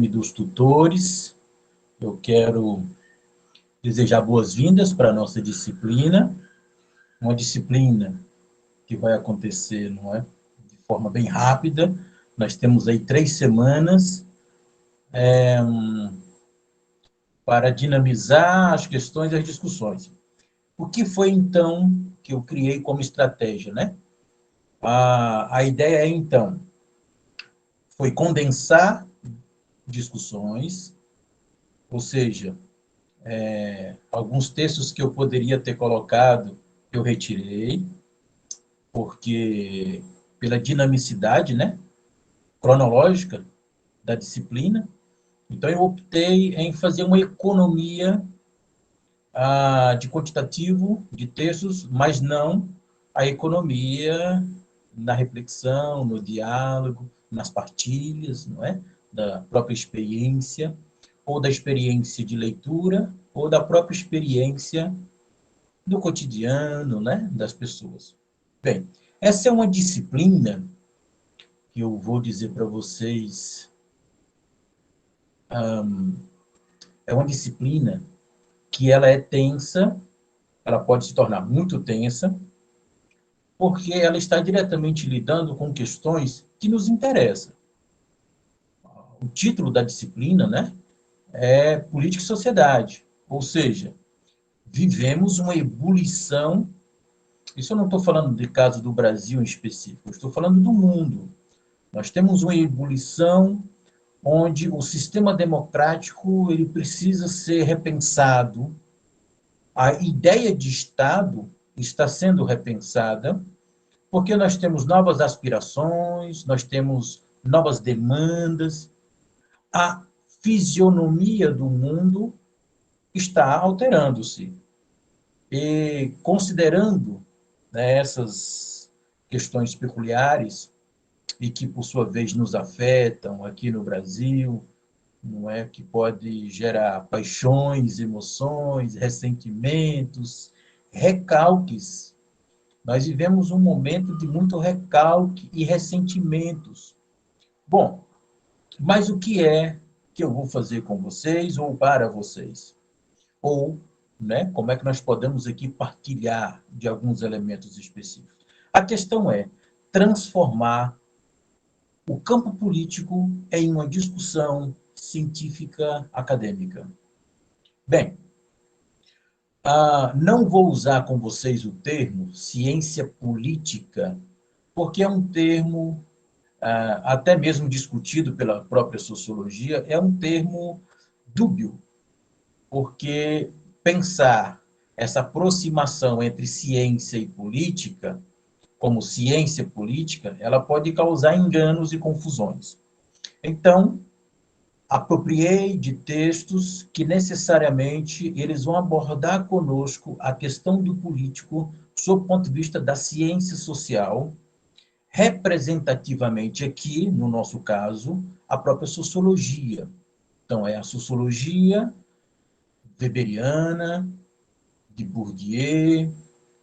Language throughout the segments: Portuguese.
nome dos tutores, eu quero desejar boas-vindas para a nossa disciplina, uma disciplina que vai acontecer, não é, de forma bem rápida. Nós temos aí 3 semanas para dinamizar as questões e as discussões. O que foi, então, que eu criei como estratégia, né? A ideia, então, foi condensar discussões, ou seja, alguns textos que eu poderia ter colocado, eu retirei, porque pela dinamicidade, né, cronológica da disciplina. Então, eu optei em fazer uma economia de quantitativo de textos, mas não a economia na reflexão, no diálogo, nas partilhas, não é? Da própria experiência, ou da experiência de leitura, ou da própria experiência do cotidiano, né, das pessoas. Bem, essa é uma disciplina que eu vou dizer para vocês, é uma disciplina que ela é tensa, ela pode se tornar muito tensa, porque ela está diretamente lidando com questões que nos interessam. O título da disciplina, né, é Política e Sociedade, ou seja, vivemos uma ebulição. Isso eu não estou falando de caso do Brasil em específico, estou falando do mundo. Nós temos uma ebulição onde o sistema democrático ele precisa ser repensado. A ideia de Estado está sendo repensada, porque nós temos novas aspirações, nós temos novas demandas, a fisionomia do mundo está alterando-se. E considerando, né, essas questões peculiares e que, por sua vez, nos afetam aqui no Brasil, não é, que pode gerar paixões, emoções, ressentimentos, recalques. Nós vivemos um momento de muito recalque e ressentimentos. Bom, mas o que é que eu vou fazer com vocês ou para vocês? Ou, né, como é que nós podemos aqui partilhar de alguns elementos específicos? A questão é transformar o campo político em uma discussão científica acadêmica. Bem, não vou usar com vocês o termo ciência política, porque é um termo até mesmo discutido pela própria sociologia, é um termo dúbio, porque pensar essa aproximação entre ciência e política, como ciência política, ela pode causar enganos e confusões. Então, apropriei de textos que necessariamente eles vão abordar conosco a questão do político sob o ponto de vista da ciência social, representativamente aqui, no nosso caso, a própria sociologia. Então, é a sociologia weberiana, de Bourdieu,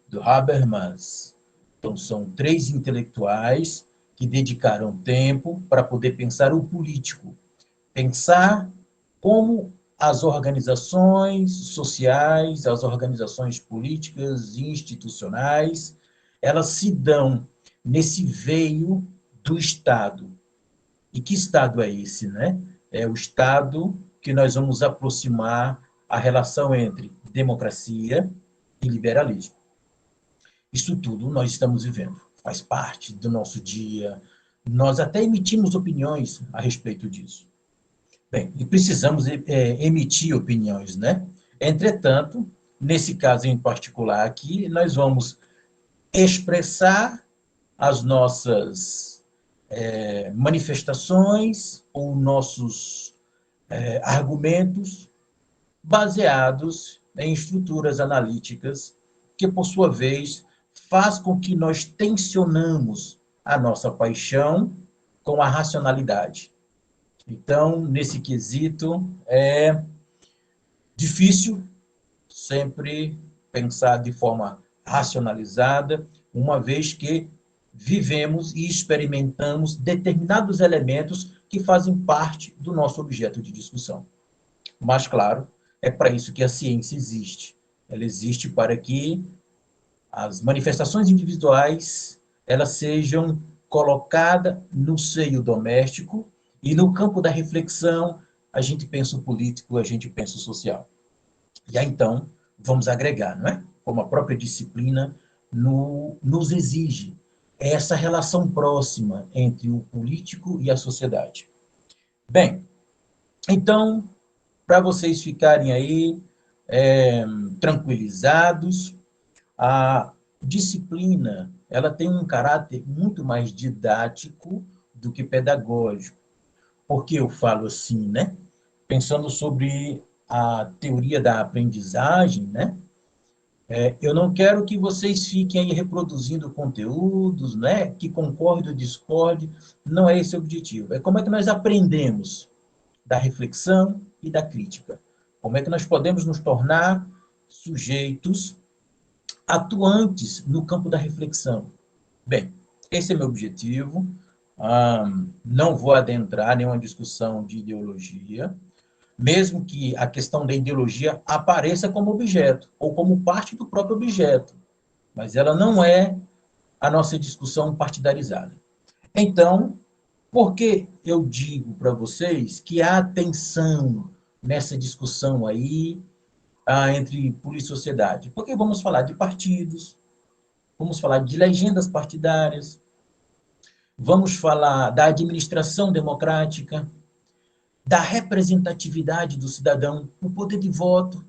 do Habermas. Então, são 3 intelectuais que dedicaram tempo para poder pensar o político. Pensar como as organizações sociais, as organizações políticas e institucionais, elas se dão nesse veio do Estado. E que Estado é esse, né? É o Estado que nós vamos aproximar a relação entre democracia e liberalismo. Isso tudo nós estamos vivendo, faz parte do nosso dia, nós até emitimos opiniões a respeito disso. Bem, e precisamos emitir opiniões, né? Entretanto, nesse caso em particular aqui, nós vamos expressar as nossas manifestações ou nossos argumentos baseados em estruturas analíticas que, por sua vez, faz com que nós tensionamos a nossa paixão com a racionalidade. Então, nesse quesito, é difícil sempre pensar de forma racionalizada, uma vez que vivemos e experimentamos determinados elementos que fazem parte do nosso objeto de discussão. Mas, claro, é para isso que a ciência existe. Ela existe para que as manifestações individuais elas sejam colocadas no seio doméstico e no campo da reflexão a gente pensa o político, a gente pensa o social. E aí, então, vamos agregar, não é? Como a própria disciplina nos exige essa relação próxima entre o político e a sociedade. Bem, então, para vocês ficarem aí tranquilizados, a disciplina ela tem um caráter muito mais didático do que pedagógico. Por que eu falo assim, né? Pensando sobre a teoria da aprendizagem, né? Eu não quero que vocês fiquem aí reproduzindo conteúdos, né? Que concorde ou discorde. Não é esse o objetivo. É como é que nós aprendemos da reflexão e da crítica. Como é que nós podemos nos tornar sujeitos atuantes no campo da reflexão. Bem, esse é meu objetivo. Não vou adentrar em nenhuma discussão de ideologia, mesmo que a questão da ideologia apareça como objeto, ou como parte do próprio objeto, mas ela não é a nossa discussão partidarizada. Então, por que eu digo para vocês que há tensão nessa discussão aí entre polícia e sociedade? Porque vamos falar de partidos, vamos falar de legendas partidárias, vamos falar da administração democrática, da representatividade do cidadão, o poder de voto,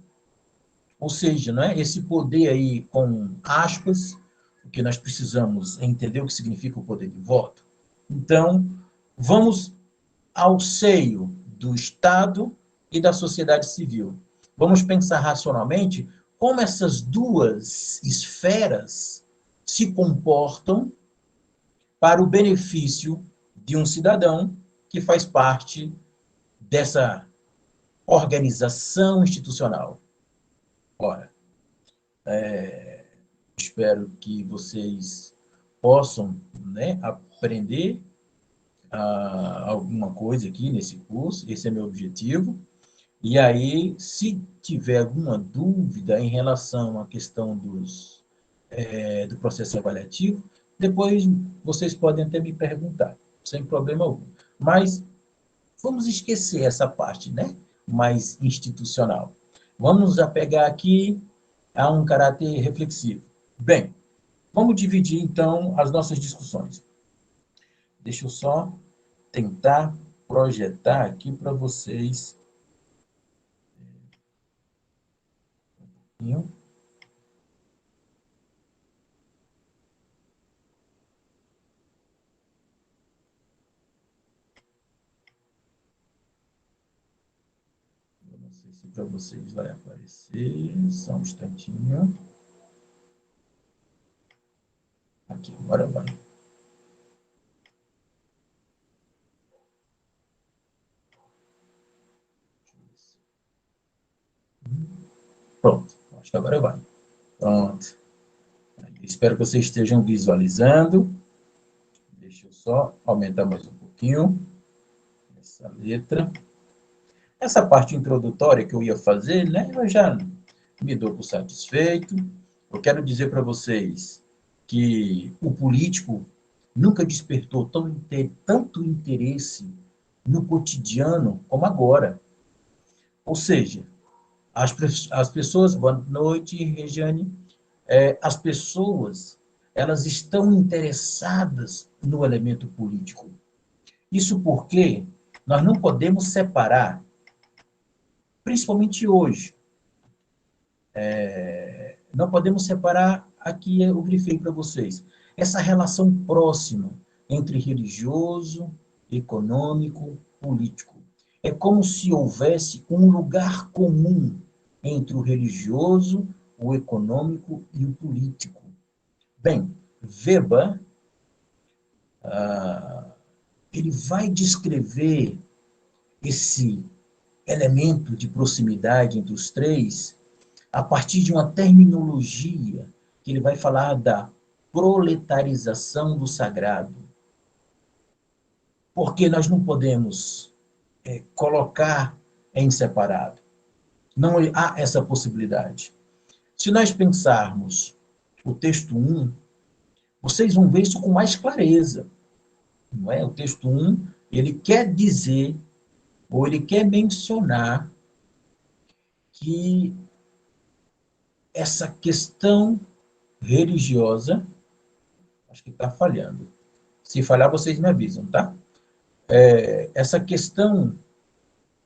ou seja, não é? Esse poder aí com aspas, porque nós precisamos entender o que significa o poder de voto. Então, vamos ao seio do Estado e da sociedade civil. Vamos pensar racionalmente como essas duas esferas se comportam para o benefício de um cidadão que faz parte dessa organização institucional. Ora, espero que vocês possam, né, aprender alguma coisa aqui nesse curso, esse é meu objetivo. E aí, se tiver alguma dúvida em relação à questão do processo avaliativo, depois vocês podem até me perguntar, sem problema algum. Mas vamos esquecer essa parte, né? Mais institucional. Vamos nos apegar aqui a um caráter reflexivo. Bem, vamos dividir então as nossas discussões. Deixa eu só tentar projetar aqui para vocês. Não sei se para vocês vai aparecer. Só um instantinho. Aqui, agora vai. Pronto, acho que agora vai. Pronto. Espero que vocês estejam visualizando. Deixa eu só aumentar mais um pouquinho essa letra. Essa parte introdutória que eu ia fazer, né, eu já me dou por satisfeito. Eu quero dizer para vocês que o político nunca despertou tanto interesse no cotidiano como agora. Ou seja, as pessoas, boa noite, Regiane, as pessoas, elas estão interessadas no elemento político. Isso porque nós não podemos separar, principalmente hoje, não podemos separar, aqui eu grifei para vocês, essa relação próxima entre religioso, econômico, político. É como se houvesse um lugar comum entre o religioso, o econômico e o político. Bem, Weber, ele vai descrever esse elemento de proximidade entre os três a partir de uma terminologia que ele vai falar da proletarização do sagrado. Porque nós não podemos colocar em separado. Não há essa possibilidade. Se nós pensarmos o texto 1, vocês vão ver isso com mais clareza. Não é? O texto 1, ele quer dizer, ou ele quer mencionar que essa questão religiosa, acho que está falhando. Se falhar, vocês me avisam, tá? Essa questão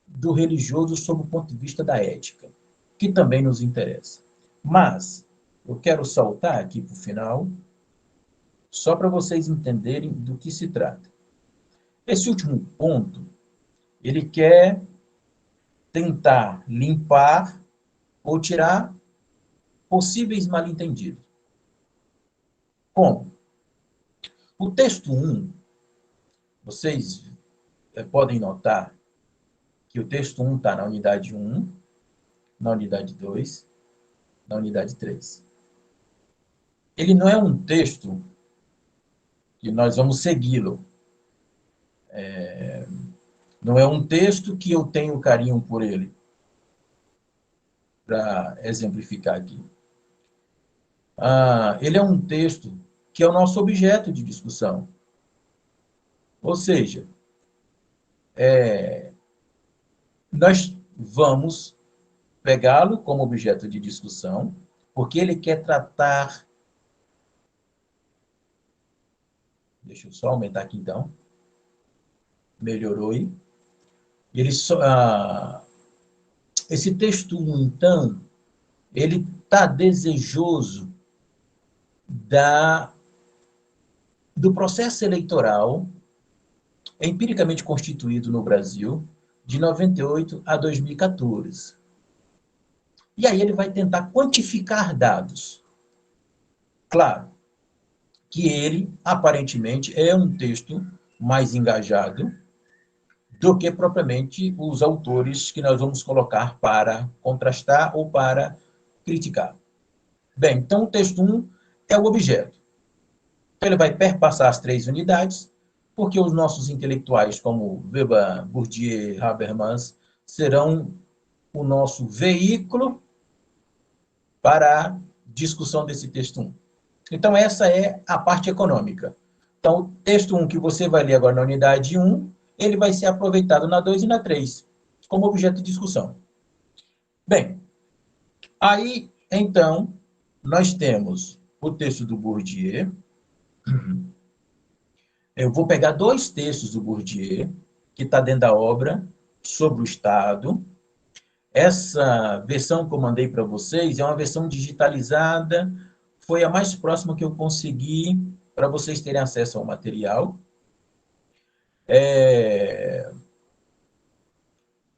do religioso sob o ponto de vista da ética, que também nos interessa. Mas eu quero saltar aqui para o final, só para vocês entenderem do que se trata. Esse último ponto, ele quer tentar limpar ou tirar possíveis mal-entendidos. Como? O texto 1, vocês podem notar que o texto 1 está na unidade 1, na unidade 2, na unidade 3. Ele não é um texto que nós vamos segui-lo. Não é um texto que eu tenho carinho por ele. Para exemplificar aqui. Ele é um texto que é o nosso objeto de discussão. Ou seja, nós vamos pegá-lo como objeto de discussão, porque ele quer tratar... Deixa eu só aumentar aqui, então. Melhorou aí. Esse texto 1, então, ele está desejoso do processo eleitoral empiricamente constituído no Brasil de 98 a 2014. E aí ele vai tentar quantificar dados. Claro que ele, aparentemente, é um texto mais engajado do que propriamente os autores que nós vamos colocar para contrastar ou para criticar. Bem, então o texto 1 é o objeto. Então ele vai perpassar as 3 unidades, porque os nossos intelectuais, como Weber, Bourdieu, Habermas, serão o nosso veículo para a discussão desse texto 1. Então, essa é a parte econômica. Então, o texto 1 que você vai ler agora na unidade 1, ele vai ser aproveitado na 2 e na 3, como objeto de discussão. Bem, aí, então, nós temos o texto do Bourdieu. Eu vou pegar 2 textos do Bourdieu, que está dentro da obra, sobre o Estado. Essa versão que eu mandei para vocês é uma versão digitalizada, foi a mais próxima que eu consegui para vocês terem acesso ao material.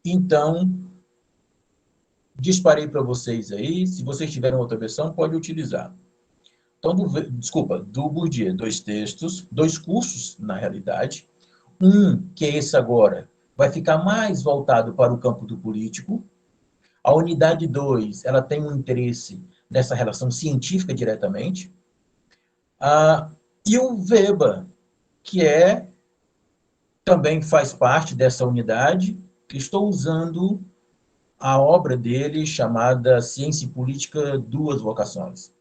Então, disparei para vocês aí. Se vocês tiverem outra versão, pode utilizar. Então, do Bourdieu, 2 textos, 2 cursos, na realidade. Um, que é esse agora, vai ficar mais voltado para o campo do político. A unidade 2, ela tem um interesse nessa relação científica diretamente. E o Weber, que também faz parte dessa unidade, que estou usando a obra dele chamada Ciência e Política, Duas Vocações.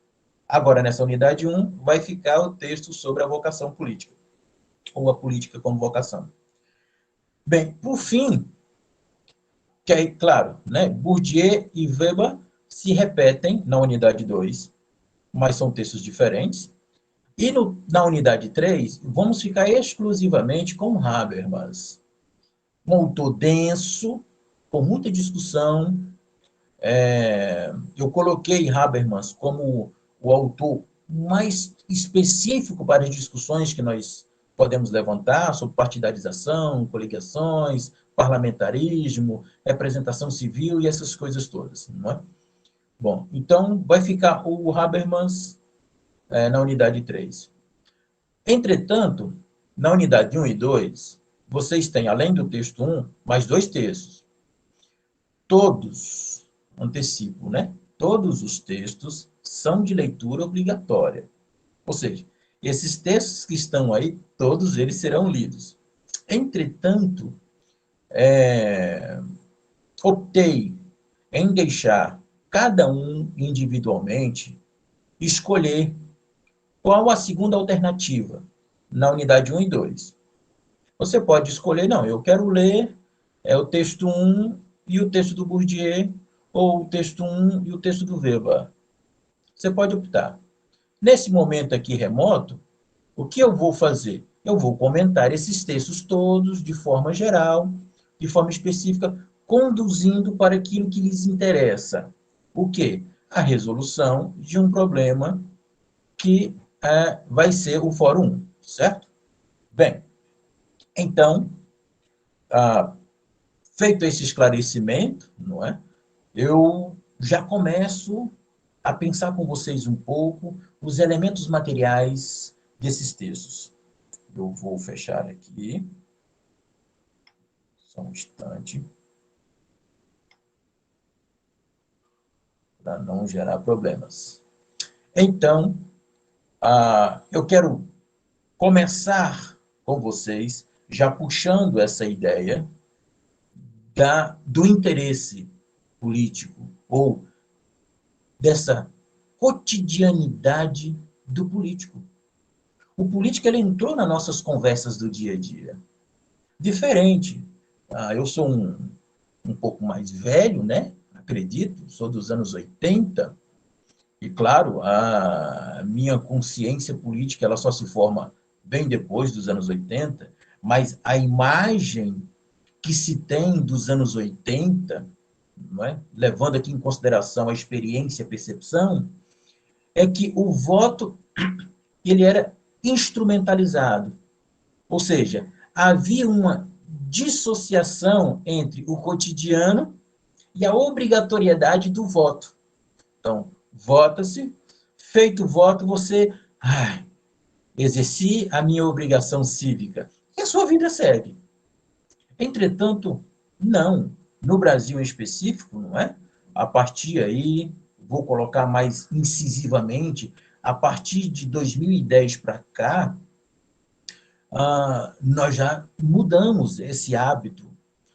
Agora, nessa unidade 1, vai ficar o texto sobre a vocação política, ou a política como vocação. Bem, por fim, que aí, claro, né, Bourdieu e Weber se repetem na unidade 2, mas são textos diferentes. E na unidade 3, vamos ficar exclusivamente com Habermas. Um autor denso, com muita discussão. Eu coloquei Habermas como o autor mais específico para as discussões que nós podemos levantar sobre partidarização, coligações, parlamentarismo, representação civil e essas coisas todas. Não é? Bom, então vai ficar o Habermas na unidade 3. Entretanto, na unidade 1 e 2, vocês têm, além do texto 1, mais 2 textos. Todos, antecipo, né? Todos os textos são de leitura obrigatória. Ou seja, esses textos que estão aí, todos eles serão lidos. Entretanto, optei em deixar cada um individualmente escolher qual a segunda alternativa na unidade 1 e 2. Você pode escolher, não, eu quero ler o texto 1 e o texto do Bourdieu, ou o texto 1 e o texto do Weber. Você pode optar. Nesse momento aqui remoto, o que eu vou fazer? Eu vou comentar esses textos todos de forma geral, de forma específica, conduzindo para aquilo que lhes interessa. O quê? A resolução de um problema que vai ser o Fórum 1, certo? Bem, então, feito esse esclarecimento, não é? Eu já começo a pensar com vocês um pouco os elementos materiais desses textos. Eu vou fechar aqui, só um instante, para não gerar problemas. Então, eu quero começar com vocês, já puxando essa ideia do interesse político, ou dessa cotidianidade do político. O político ele entrou nas nossas conversas do dia a dia. Diferente. Eu sou um pouco mais velho, né? Acredito, sou dos anos 80, e claro, a minha consciência política ela só se forma bem depois dos anos 80, mas a imagem que se tem dos anos 80, não é? Levando aqui em consideração a experiência e a percepção, é que o voto ele era instrumentalizado. Ou seja, havia uma dissociação entre o cotidiano e a obrigatoriedade do voto. Então, vota-se, feito o voto, você exerci a minha obrigação cívica. E a sua vida segue. Entretanto, não. No Brasil em específico, não é? A partir aí, vou colocar mais incisivamente, a partir de 2010 para cá, nós já mudamos esse hábito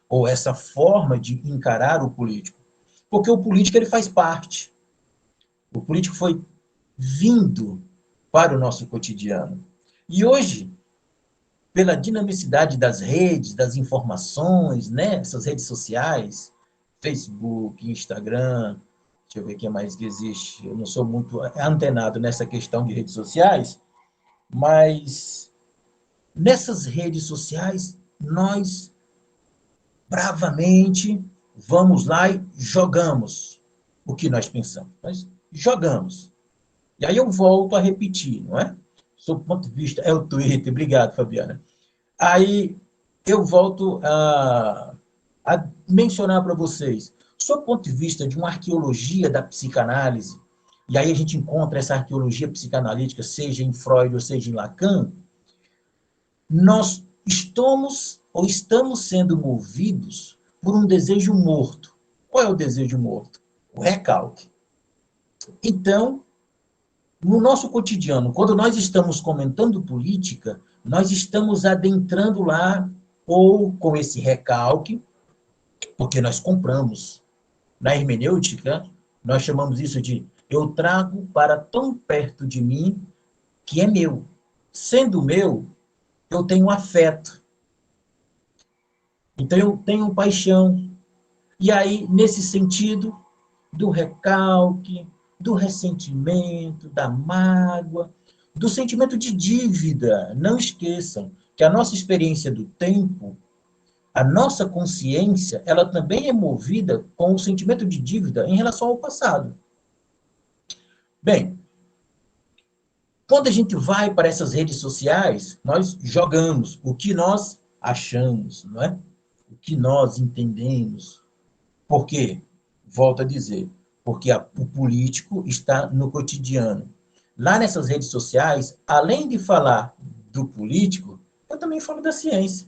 ou essa forma de encarar o político. Porque o político ele faz parte. O político foi vindo para o nosso cotidiano. E hoje, pela dinamicidade das redes, das informações, né? Essas redes sociais, Facebook, Instagram, deixa eu ver o que mais que existe. Eu não sou muito antenado nessa questão de redes sociais, mas nessas redes sociais, nós bravamente vamos lá e jogamos o que nós pensamos. Nós jogamos. E aí eu volto a repetir, não é? Sob o ponto de vista, é o Twitter, obrigado, Fabiana. Aí eu volto a mencionar para vocês, sob o ponto de vista de uma arqueologia da psicanálise, e aí a gente encontra essa arqueologia psicanalítica, seja em Freud ou seja em Lacan, nós estamos ou estamos sendo movidos por um desejo morto. Qual é o desejo morto? O recalque. Então, no nosso cotidiano, quando nós estamos comentando política, nós estamos adentrando lá ou com esse recalque, porque nós compramos. Na hermenêutica, nós chamamos isso de eu trago para tão perto de mim que é meu. Sendo meu, eu tenho afeto. Então eu tenho paixão. E aí, nesse sentido, do recalque, do ressentimento, da mágoa, do sentimento de dívida. Não esqueçam que a nossa experiência do tempo, a nossa consciência, ela também é movida com o sentimento de dívida em relação ao passado. Bem, quando a gente vai para essas redes sociais, nós jogamos o que nós achamos, não é? O que nós entendemos. Por quê? Volto a dizer, porque o político está no cotidiano. Lá nessas redes sociais, além de falar do político, eu também falo da ciência.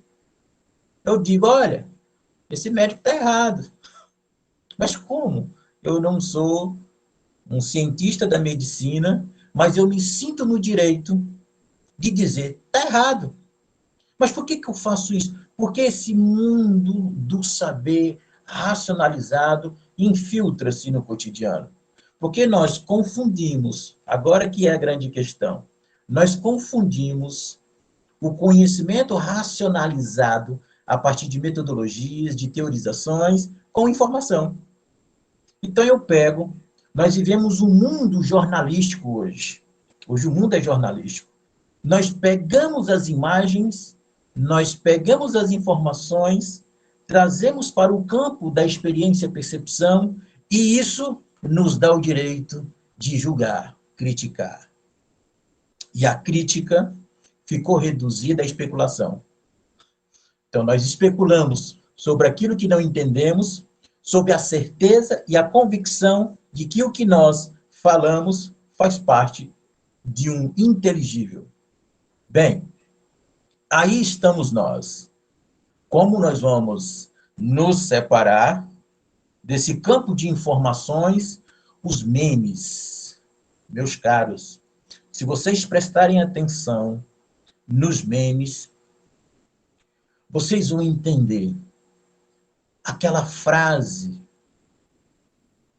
Eu digo, olha, esse médico está errado. Mas como? Eu não sou um cientista da medicina, mas eu me sinto no direito de dizer, está errado. Mas por que, que eu faço isso? Porque esse mundo do saber racionalizado infiltra-se no cotidiano. Porque nós confundimos, agora que é a grande questão, nós confundimos o conhecimento racionalizado a partir de metodologias, de teorizações, com informação. Então eu pego, nós vivemos um mundo jornalístico hoje. Hoje o mundo é jornalístico. Nós pegamos as imagens, nós pegamos as informações, trazemos para o campo da experiência e percepção, e isso nos dá o direito de julgar, criticar. E a crítica ficou reduzida à especulação. Então, nós especulamos sobre aquilo que não entendemos, sob a certeza e a convicção de que o que nós falamos faz parte de um inteligível. Bem, aí estamos nós. Como nós vamos nos separar desse campo de informações, os memes, meus caros? Se vocês prestarem atenção nos memes, vocês vão entender aquela frase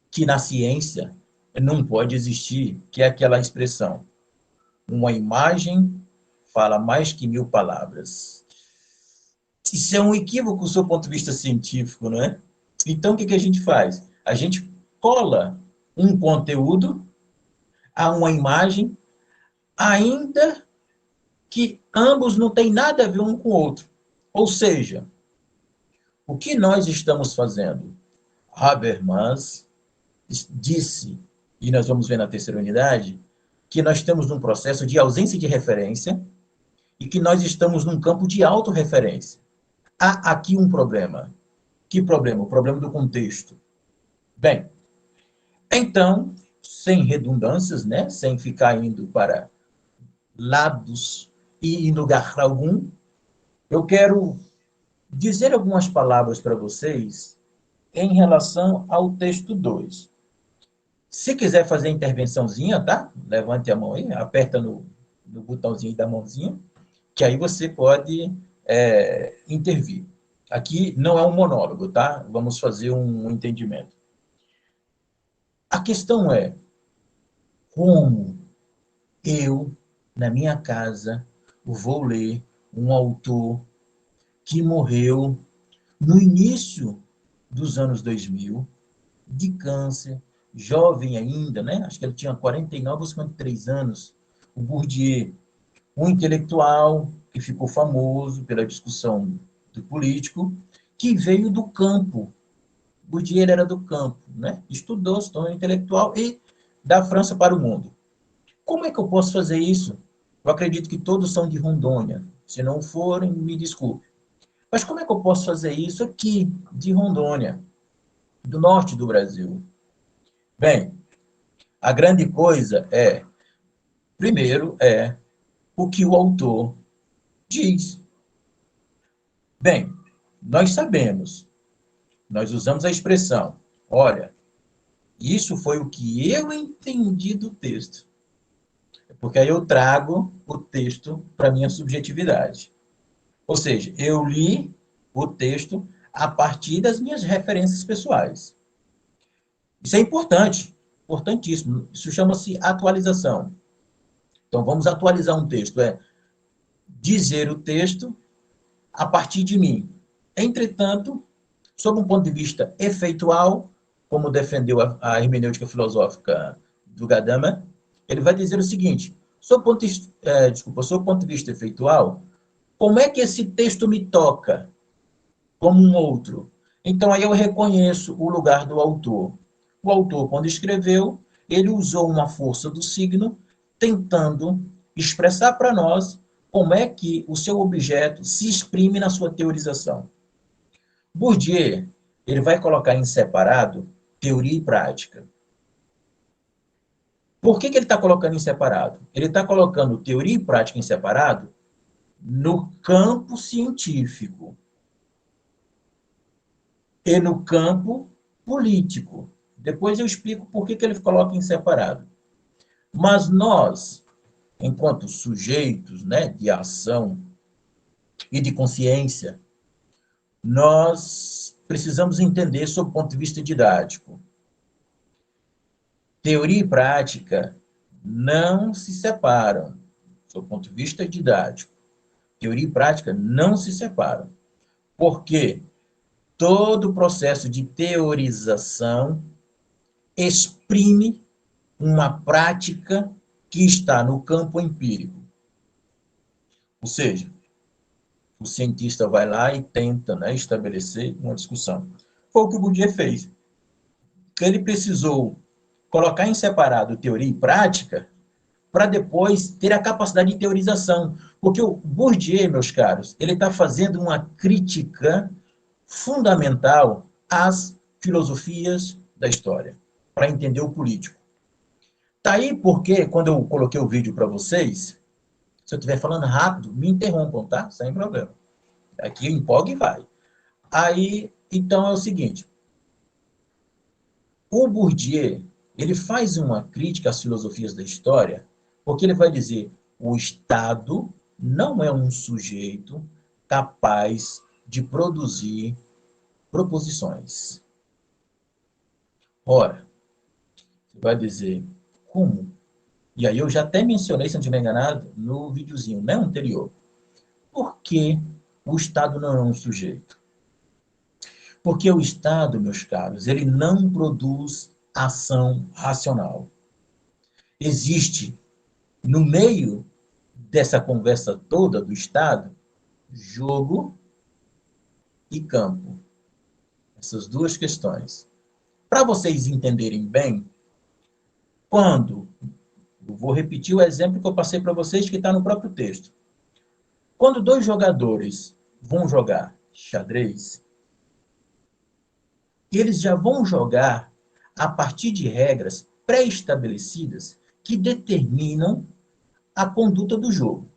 que na ciência não pode existir, que é aquela expressão: uma imagem fala mais que 1000 palavras. Isso é um equívoco do seu ponto de vista científico, não é? Então, o que a gente faz? A gente cola um conteúdo a uma imagem, ainda que ambos não têm nada a ver um com o outro. Ou seja, o que nós estamos fazendo? Habermas disse, e nós vamos ver na terceira unidade, que nós estamos num processo de ausência de referência e que nós estamos num campo de autorreferência. Há aqui um problema. Que problema? O problema do contexto. Bem, então, sem redundâncias, né? Sem ficar indo para lados e em lugar algum, eu quero dizer algumas palavras para vocês em relação ao texto 2. Se quiser fazer intervençãozinha, tá? Levante a mão aí, aperta no botãozinho da mãozinha, que aí você pode intervir. Aqui não é um monólogo, tá? Vamos fazer um entendimento. A questão é como eu, na minha casa, vou ler um autor que morreu no início dos anos 2000, de câncer, jovem ainda, né? Acho que ele tinha 49 ou 53 anos, o Bourdieu, um intelectual que ficou famoso pela discussão do político, que veio do campo. Bourdieu era do campo, né? Estudou, se tornou intelectual e da França para o mundo. Como é que eu posso fazer isso? Eu acredito que todos são de Rondônia. Se não forem, me desculpe. Mas como é que eu posso fazer isso aqui, de Rondônia, do norte do Brasil? Bem, a grande coisa é, primeiro, o que o autor diz. Bem, nós sabemos, nós usamos a expressão, olha, isso foi o que eu entendi do texto. Porque aí eu trago o texto para a minha subjetividade. Ou seja, eu li o texto a partir das minhas referências pessoais. Isso é importante, importantíssimo. Isso chama-se atualização. Então, vamos atualizar um texto, dizer o texto a partir de mim. Entretanto, sob um ponto de vista efeitual, como defendeu a hermenêutica filosófica do Gadamer, ele vai dizer o seguinte: sob o ponto de vista efeitual, como é que esse texto me toca como um outro? Então, aí eu reconheço o lugar do autor. O autor, quando escreveu, ele usou uma força do signo, tentando expressar para nós como é que o seu objeto se exprime na sua teorização. Bourdieu, ele vai colocar em separado teoria e prática. Por que ele está colocando em separado? Ele está colocando teoria e prática em separado no campo científico e no campo político. Depois eu explico por que ele coloca em separado. Mas nós, enquanto sujeitos, né, de ação e de consciência, nós precisamos entender sob o ponto de vista didático. Teoria e prática não se separam, sob o ponto de vista didático. Teoria e prática não se separam. Porque todo o processo de teorização exprime uma prática que está no campo empírico. Ou seja, o cientista vai lá e tenta, né, estabelecer uma discussão. Foi o que o Bourdieu fez. Ele precisou colocar em separado teoria e prática para depois ter a capacidade de teorização. Porque o Bourdieu, meus caros, ele está fazendo uma crítica fundamental às filosofias da história, para entender o político. Tá aí porque, quando eu coloquei o vídeo para vocês, se eu estiver falando rápido, me interrompam, tá? Sem problema. Aqui empolga e vai. Aí, então é o seguinte. O Bourdieu, ele faz uma crítica às filosofias da história, porque ele vai dizer, o Estado não é um sujeito capaz de produzir proposições. Ora, você vai dizer, como? E aí eu já até mencionei, se não estiver enganado, no videozinho, né, anterior. Por que o Estado não é um sujeito? Porque o Estado, meus caros, ele não produz ação racional. Existe, no meio dessa conversa toda do Estado, jogo e campo. Essas duas questões. Para vocês entenderem bem, quando, eu vou repetir o exemplo que eu passei para vocês, que está no próprio texto. Quando dois jogadores vão jogar xadrez, eles já vão jogar a partir de regras pré-estabelecidas que determinam a conduta do jogo.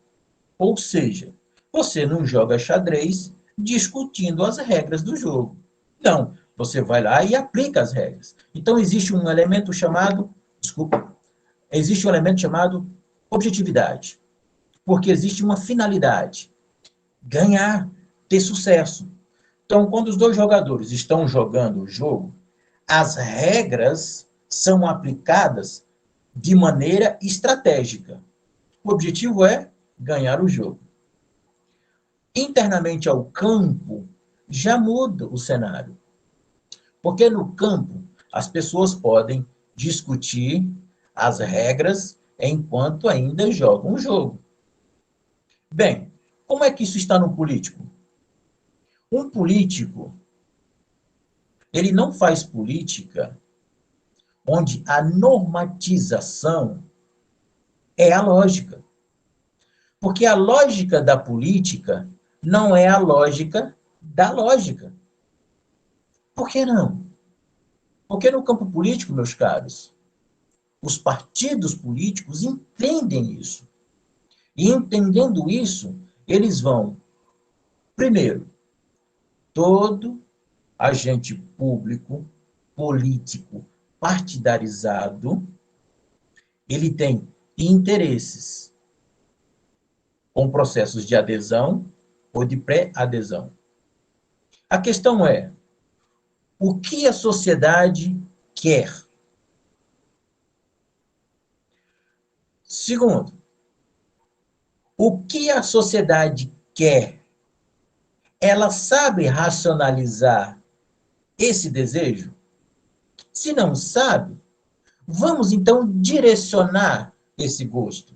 Ou seja, você não joga xadrez discutindo as regras do jogo. Não, você vai lá e aplica as regras. Então existe um elemento chamado, existe um elemento chamado objetividade, porque existe uma finalidade, ganhar, ter sucesso. Então, quando os dois jogadores estão jogando o jogo, as regras são aplicadas de maneira estratégica. O objetivo é ganhar o jogo. Internamente ao campo, já muda o cenário. Porque no campo, as pessoas podem discutir as regras enquanto ainda jogam o jogo. Bem, como é que isso está no político? Um político, ele não faz política onde a normatização é a lógica. Porque a lógica da política não é a lógica da lógica. Por que não? Porque no campo político, meus caros, os partidos políticos entendem isso. E entendendo isso, eles vão, primeiro, todo agente público, político, partidarizado, ele tem interesses com processos de adesão ou de pré-adesão. A questão é, o que a sociedade quer? Segundo, o que a sociedade quer? Ela sabe racionalizar esse desejo? Se não sabe, vamos então direcionar esse gosto.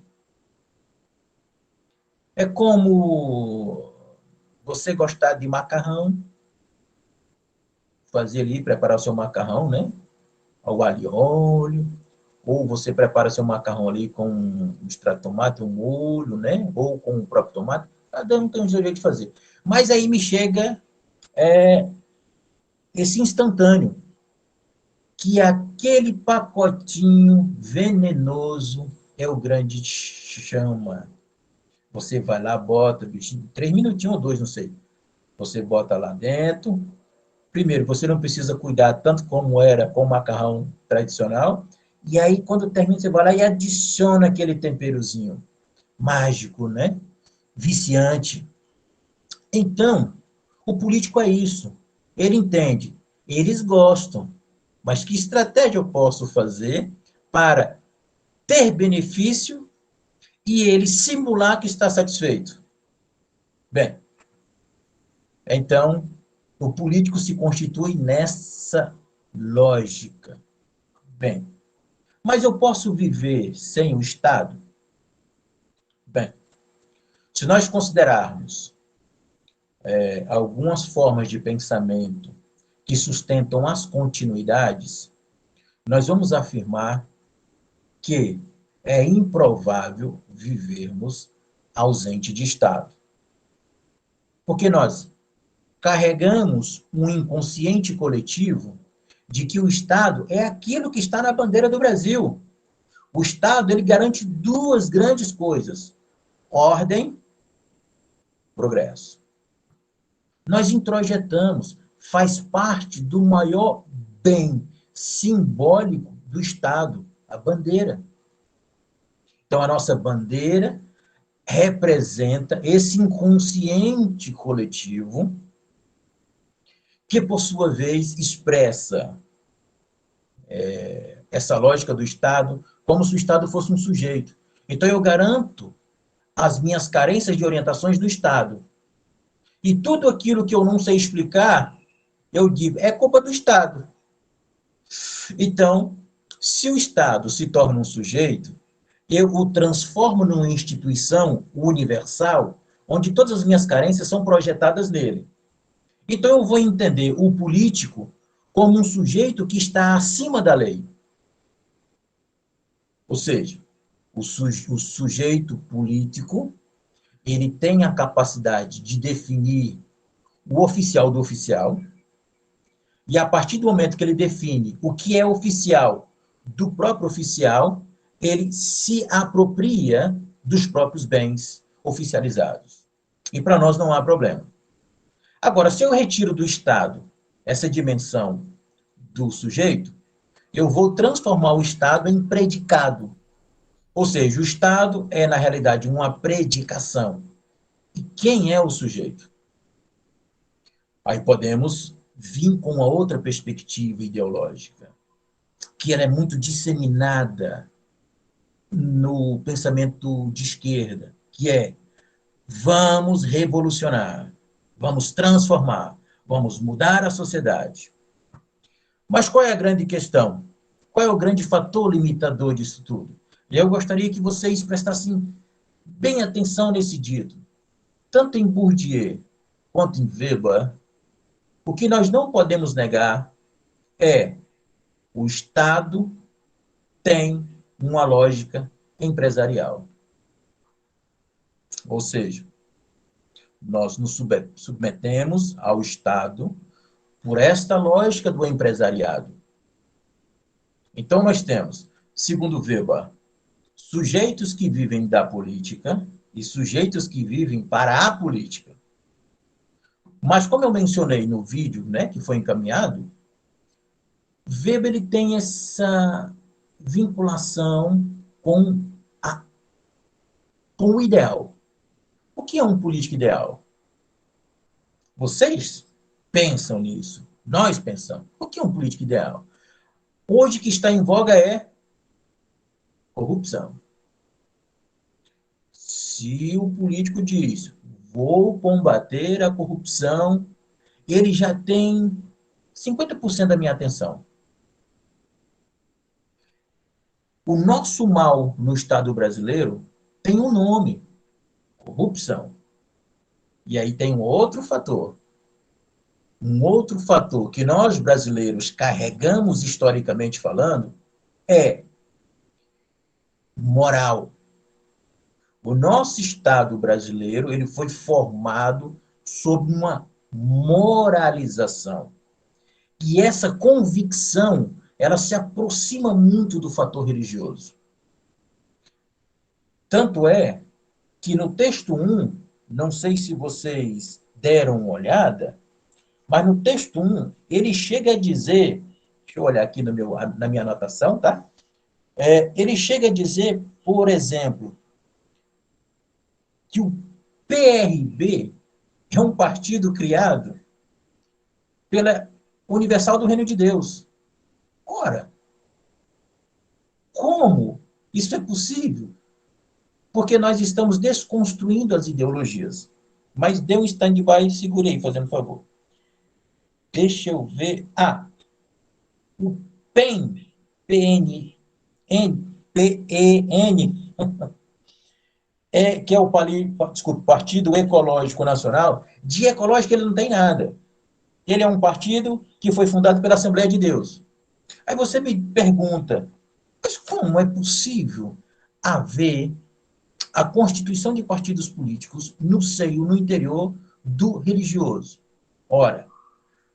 É como você gostar de macarrão, fazer ali, preparar o seu macarrão, né? Ao alho e óleo, ou você prepara seu macarrão ali com um extrato de tomate, um molho, né? Ou com o próprio tomate. Cada um tem um seu jeito de fazer. Mas aí me chega esse instantâneo, que aquele pacotinho venenoso é o grande chama. Você vai lá, bota, bichinho, 3 minutinhos ou 2, não sei. Você bota lá dentro. Primeiro, você não precisa cuidar tanto como era com o macarrão tradicional. E aí, quando termina, você vai lá e adiciona aquele temperozinho mágico, né? Viciante. Então, o político é isso. Ele entende, eles gostam, mas que estratégia eu posso fazer para ter benefício e ele simular que está satisfeito? Bem, então, o político se constitui nessa lógica. Bem, mas eu posso viver sem o Estado? Bem, se nós considerarmos algumas formas de pensamento que sustentam as continuidades, nós vamos afirmar que é improvável vivermos ausente de Estado. Porque nós carregamos um inconsciente coletivo de que o Estado é aquilo que está na bandeira do Brasil. O Estado, ele garante duas grandes coisas: ordem, progresso. Nós introjetamos, faz parte do maior bem simbólico do Estado, a bandeira. Então, a nossa bandeira representa esse inconsciente coletivo que, por sua vez, expressa essa lógica do Estado como se o Estado fosse um sujeito. Então, eu garanto as minhas carências de orientações do Estado. E tudo aquilo que eu não sei explicar, eu digo, é culpa do Estado. Então, se o Estado se torna um sujeito, eu o transformo numa instituição universal, onde todas as minhas carências são projetadas nele. Então, eu vou entender o político como um sujeito que está acima da lei. Ou seja, o sujeito político, ele tem a capacidade de definir o oficial do oficial, e a partir do momento que ele define o que é oficial do próprio oficial, ele se apropria dos próprios bens oficializados. E para nós não há problema. Agora, se eu retiro do Estado essa dimensão do sujeito, eu vou transformar o Estado em predicado. Ou seja, o Estado é, na realidade, uma predicação. E quem é o sujeito? Aí podemos vir com uma outra perspectiva ideológica, que ela é muito disseminada no pensamento de esquerda, que é: vamos revolucionar, vamos transformar, vamos mudar a sociedade. Mas qual é a grande questão? Qual é o grande fator limitador disso tudo? E eu gostaria que vocês prestassem bem atenção nesse dito. Tanto em Bourdieu quanto em Weber, o que nós não podemos negar é: o Estado tem uma lógica empresarial. Ou seja, nós nos submetemos ao Estado por esta lógica do empresariado. Então, nós temos, segundo Weber, sujeitos que vivem da política e sujeitos que vivem para a política. Mas, como eu mencionei no vídeo, né, que foi encaminhado, Weber ele tem essa vinculação com, com o ideal. O que é um político ideal? Vocês pensam nisso. Nós pensamos. O que é um político ideal? Hoje, o que está em voga é corrupção. Se o político diz: vou combater a corrupção, ele já tem 50% da minha atenção. O nosso mal no Estado brasileiro tem um nome: corrupção. E aí tem um outro fator. Um outro fator que nós brasileiros carregamos historicamente falando é moral. O nosso Estado brasileiro ele foi formado sob uma moralização. E essa convicção ela se aproxima muito do fator religioso. Tanto é que no texto 1, não sei se vocês deram uma olhada, mas no texto 1, ele chega a dizer, deixa eu olhar aqui no na minha anotação, tá? Ele chega a dizer, por exemplo, que o PRB é um partido criado pela Universal do Reino de Deus. Ora, como isso é possível? Porque nós estamos desconstruindo as ideologias. Mas dê um stand-by e segurei, fazendo favor. Deixa eu ver. O PEN, PEN, que é o Partido Ecológico Nacional. De ecológico ele não tem nada. Ele é um partido que foi fundado pela Assembleia de Deus. Aí você me pergunta, mas como é possível haver a constituição de partidos políticos no seio, no interior do religioso? Ora,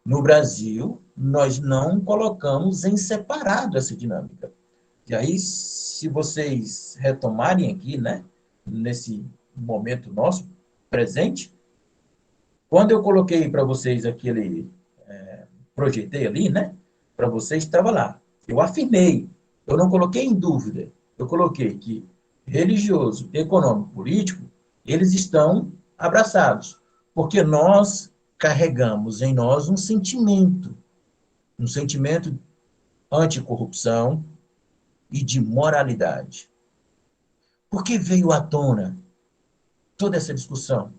no Brasil, nós não colocamos em separado essa dinâmica. E aí, se vocês retomarem aqui, né, nesse momento nosso presente, quando eu coloquei para vocês aquele, projetei ali, né, para vocês, estava lá. Eu afirmei, eu não coloquei em dúvida, eu coloquei que religioso, econômico, político, eles estão abraçados, porque nós carregamos em nós um sentimento anticorrupção e de moralidade. Por que veio à tona toda essa discussão?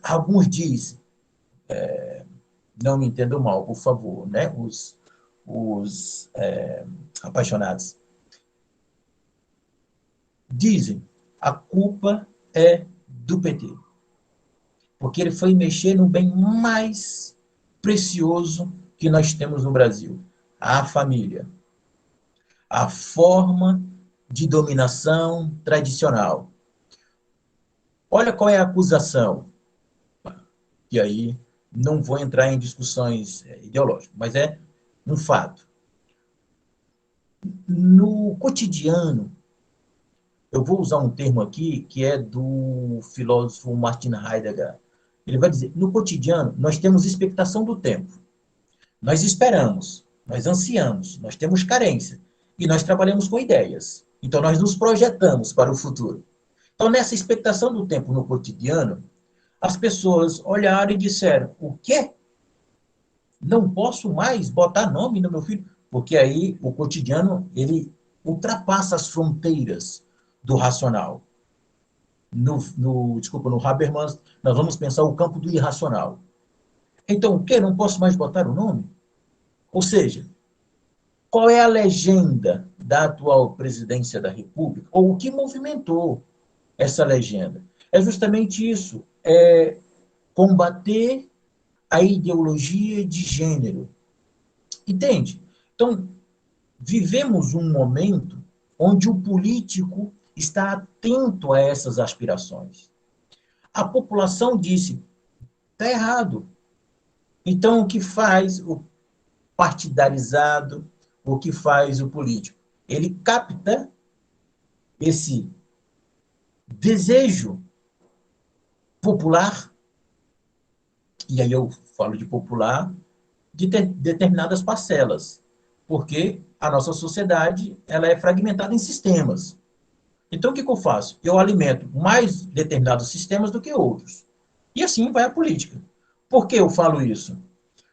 Alguns dizem, não me entendam mal, por favor, né? Os apaixonados dizem a culpa é do PT, porque ele foi mexer no bem mais precioso que nós temos no Brasil, a família, a forma de dominação tradicional. Olha qual é a acusação. E aí não vou entrar em discussões ideológicas, mas é um fato. No cotidiano, eu vou usar um termo aqui que é do filósofo Martin Heidegger. Ele vai dizer, no cotidiano, nós temos expectação do tempo. Nós esperamos, nós ansiamos, nós temos carência. E nós trabalhamos com ideias. Então, nós nos projetamos para o futuro. Então, nessa expectação do tempo no cotidiano, as pessoas olharam e disseram, o quê? Não posso mais botar nome no meu filho? Porque aí o cotidiano, ele ultrapassa as fronteiras do racional. Desculpa, no Habermas, nós vamos pensar o campo do irracional. Então, o quê? Não posso mais botar o nome? Ou seja, qual é a legenda da atual presidência da República? Ou o que movimentou essa legenda? É justamente isso, combater a ideologia de gênero. Entende? Então, vivemos um momento onde o político está atento a essas aspirações. A população disse, está errado. Então, o que faz o partidarizado, o que faz o político? Ele capta esse desejo popular, e aí eu falo de popular, de determinadas parcelas, porque a nossa sociedade ela é fragmentada em sistemas. Então, o que eu faço? Eu alimento mais determinados sistemas do que outros. E assim vai a política. Por que eu falo isso?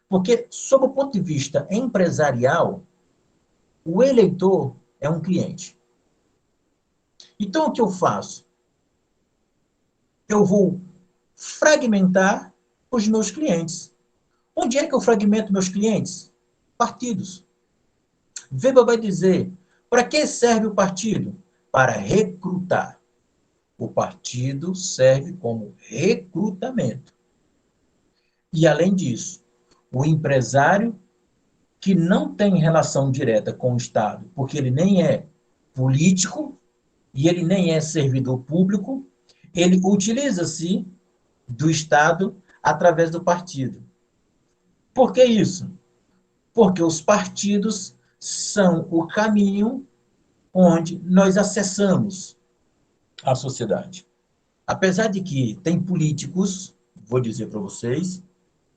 Porque, sob o ponto de vista empresarial, o eleitor é um cliente. Então, o que eu faço? Eu vou fragmentar os meus clientes. Onde é que eu fragmento meus clientes? Partidos. Weber vai dizer, para que serve o partido? Para recrutar. O partido serve como recrutamento. E, além disso, o empresário que não tem relação direta com o Estado, porque ele nem é político e ele nem é servidor público, ele utiliza-se do Estado através do partido. Por que isso? Porque os partidos são o caminho onde nós acessamos a sociedade. Apesar de que tem políticos, vou dizer para vocês,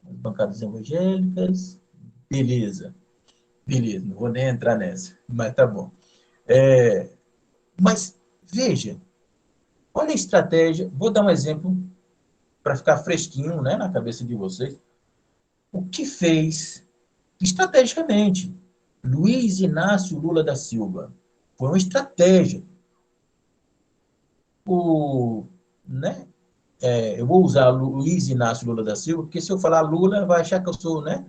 bancadas evangélicas, beleza, não vou nem entrar nessa, mas tá bom. Mas, veja, olha a estratégia. Vou dar um exemplo para ficar fresquinho, né, na cabeça de vocês. O que fez, estrategicamente, Luiz Inácio Lula da Silva? Foi uma estratégia. Né, eu vou usar Luiz Inácio Lula da Silva, porque se eu falar Lula, vai achar que eu sou, né,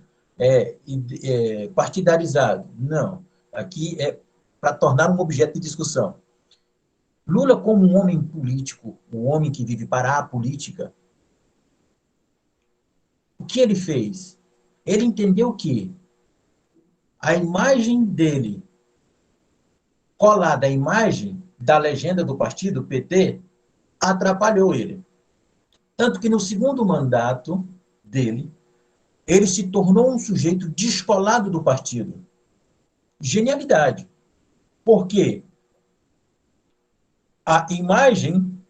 partidarizado. Não. Aqui é para tornar um objeto de discussão. Lula, como um homem político, um homem que vive para a política, o que ele fez? Ele entendeu que a imagem dele, colada à imagem da legenda do partido, PT, atrapalhou ele. Tanto que no segundo mandato dele, ele se tornou um sujeito descolado do partido. Genialidade. Por quê? A imagem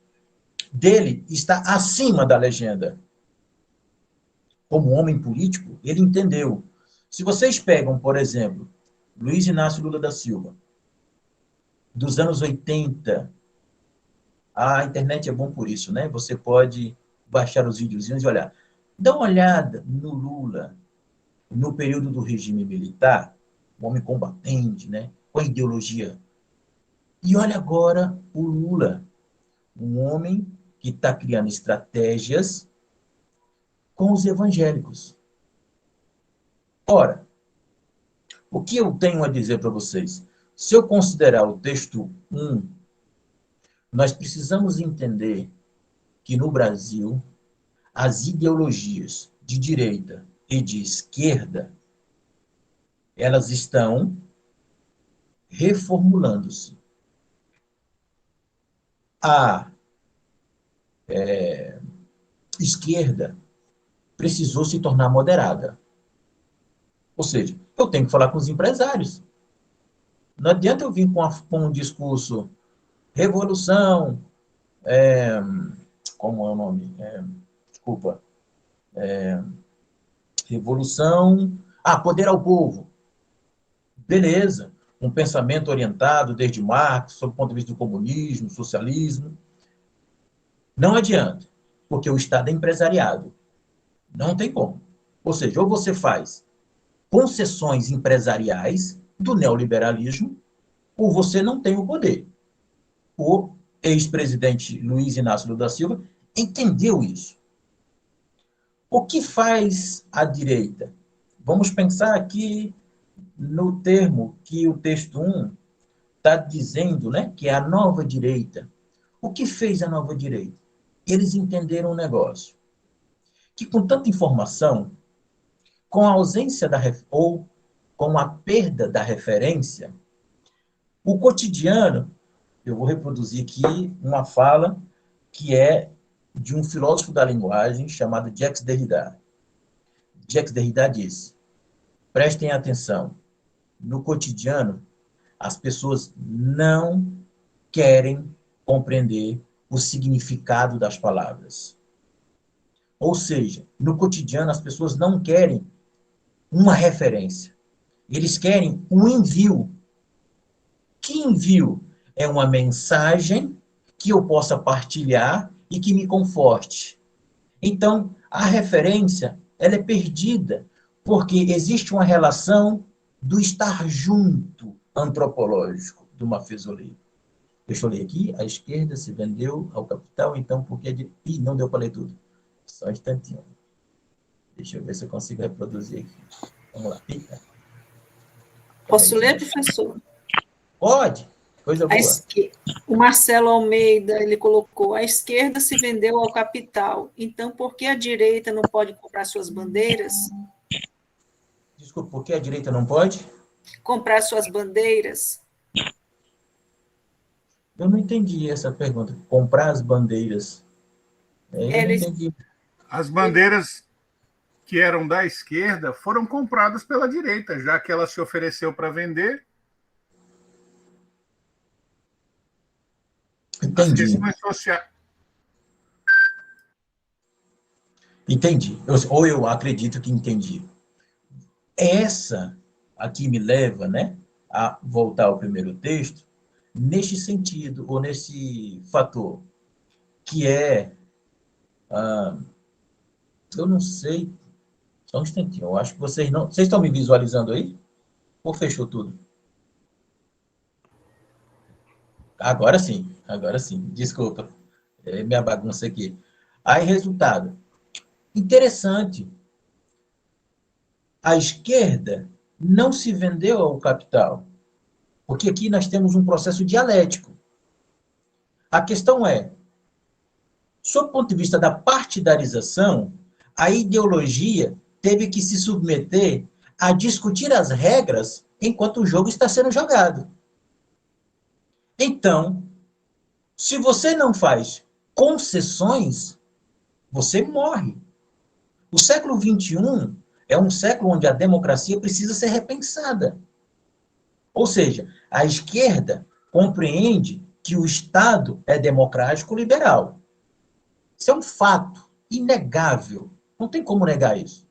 dele está acima da legenda. Como homem político, ele entendeu. Se vocês pegam, por exemplo, Luiz Inácio Lula da Silva, dos anos 80, a internet é bom por isso, né? Você pode baixar os videozinhos e olhar. Dá uma olhada no Lula, no período do regime militar, um homem combatente, né? Com a ideologia. E olha agora o Lula, um homem que está criando estratégias com os evangélicos. Ora, o que eu tenho a dizer para vocês? Se eu considerar o texto 1, nós precisamos entender que no Brasil as ideologias de direita e de esquerda elas estão reformulando-se. A esquerda precisou se tornar moderada. Ou seja, eu tenho que falar com os empresários. Não adianta eu vir com um discurso revolução, como é o nome? Desculpa. Revolução. Poder ao povo. Beleza. Um pensamento orientado desde Marx, sob o ponto de vista do comunismo, socialismo. Não adianta, porque o Estado é empresariado. Não tem como. Ou seja, ou você faz concessões empresariais do neoliberalismo, ou você não tem o poder. O ex-presidente Luiz Inácio Lula da Silva entendeu isso. O que faz a direita? Vamos pensar aqui no termo que o texto 1 está dizendo, né, que é a nova direita. O que fez a nova direita? Eles entenderam o negócio. Que com tanta informação, com a ausência ou com a perda da referência, o cotidiano, eu vou reproduzir aqui uma fala que é de um filósofo da linguagem chamado Jacques Derrida. Jacques Derrida disse: prestem atenção, no cotidiano, as pessoas não querem compreender o significado das palavras. Ou seja, no cotidiano, as pessoas não querem uma referência. Eles querem um envio. Que envio? É uma mensagem que eu possa partilhar e que me conforte. Então, a referência, ela é perdida, porque existe uma relação do estar junto antropológico do Maffesoli. Deixa eu ler aqui. A esquerda se vendeu ao capital, então por que... não deu para ler tudo. Só um instantinho. Deixa eu ver se eu consigo reproduzir aqui. Vamos lá. Eita. Posso ler, professor? Pode. Coisa boa. O Marcelo Almeida, ele colocou: a esquerda se vendeu ao capital, então por que a direita não pode comprar suas bandeiras? Desculpa, por que a direita não pode? Comprar suas bandeiras. Eu não entendi essa pergunta. Comprar as bandeiras. Eu não entendi. As bandeiras que eram da esquerda foram compradas pela direita, já que ela se ofereceu para vender. Entendi. Entendi. Ou eu acredito que entendi. Essa aqui me leva, né, a voltar ao primeiro texto, neste sentido, ou nesse fator, que é, eu não sei, só um instantinho, eu acho que vocês não... Vocês estão me visualizando aí? Ou fechou tudo? Agora sim, desculpa, é minha bagunça aqui. Aí, resultado, interessante, a esquerda não se vendeu ao capital, porque aqui nós temos um processo dialético. A questão é, sob o ponto de vista da partidarização, a ideologia teve que se submeter a discutir as regras enquanto o jogo está sendo jogado. Então, se você não faz concessões, você morre. O século XXI é um século onde a democracia precisa ser repensada. Ou seja, a esquerda compreende que o Estado é democrático liberal. Isso é um fato inegável. Não tem como negar isso.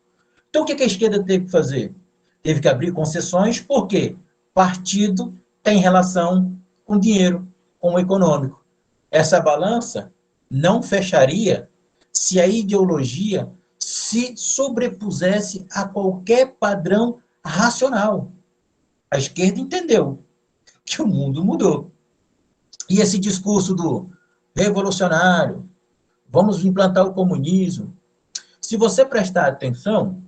Então, o que a esquerda teve que fazer? Teve que abrir concessões, porque partido tem relação com dinheiro, com o econômico. Essa balança não fecharia se a ideologia se sobrepusesse a qualquer padrão racional. A esquerda entendeu que o mundo mudou. E esse discurso do revolucionário, vamos implantar o comunismo. Se você prestar atenção,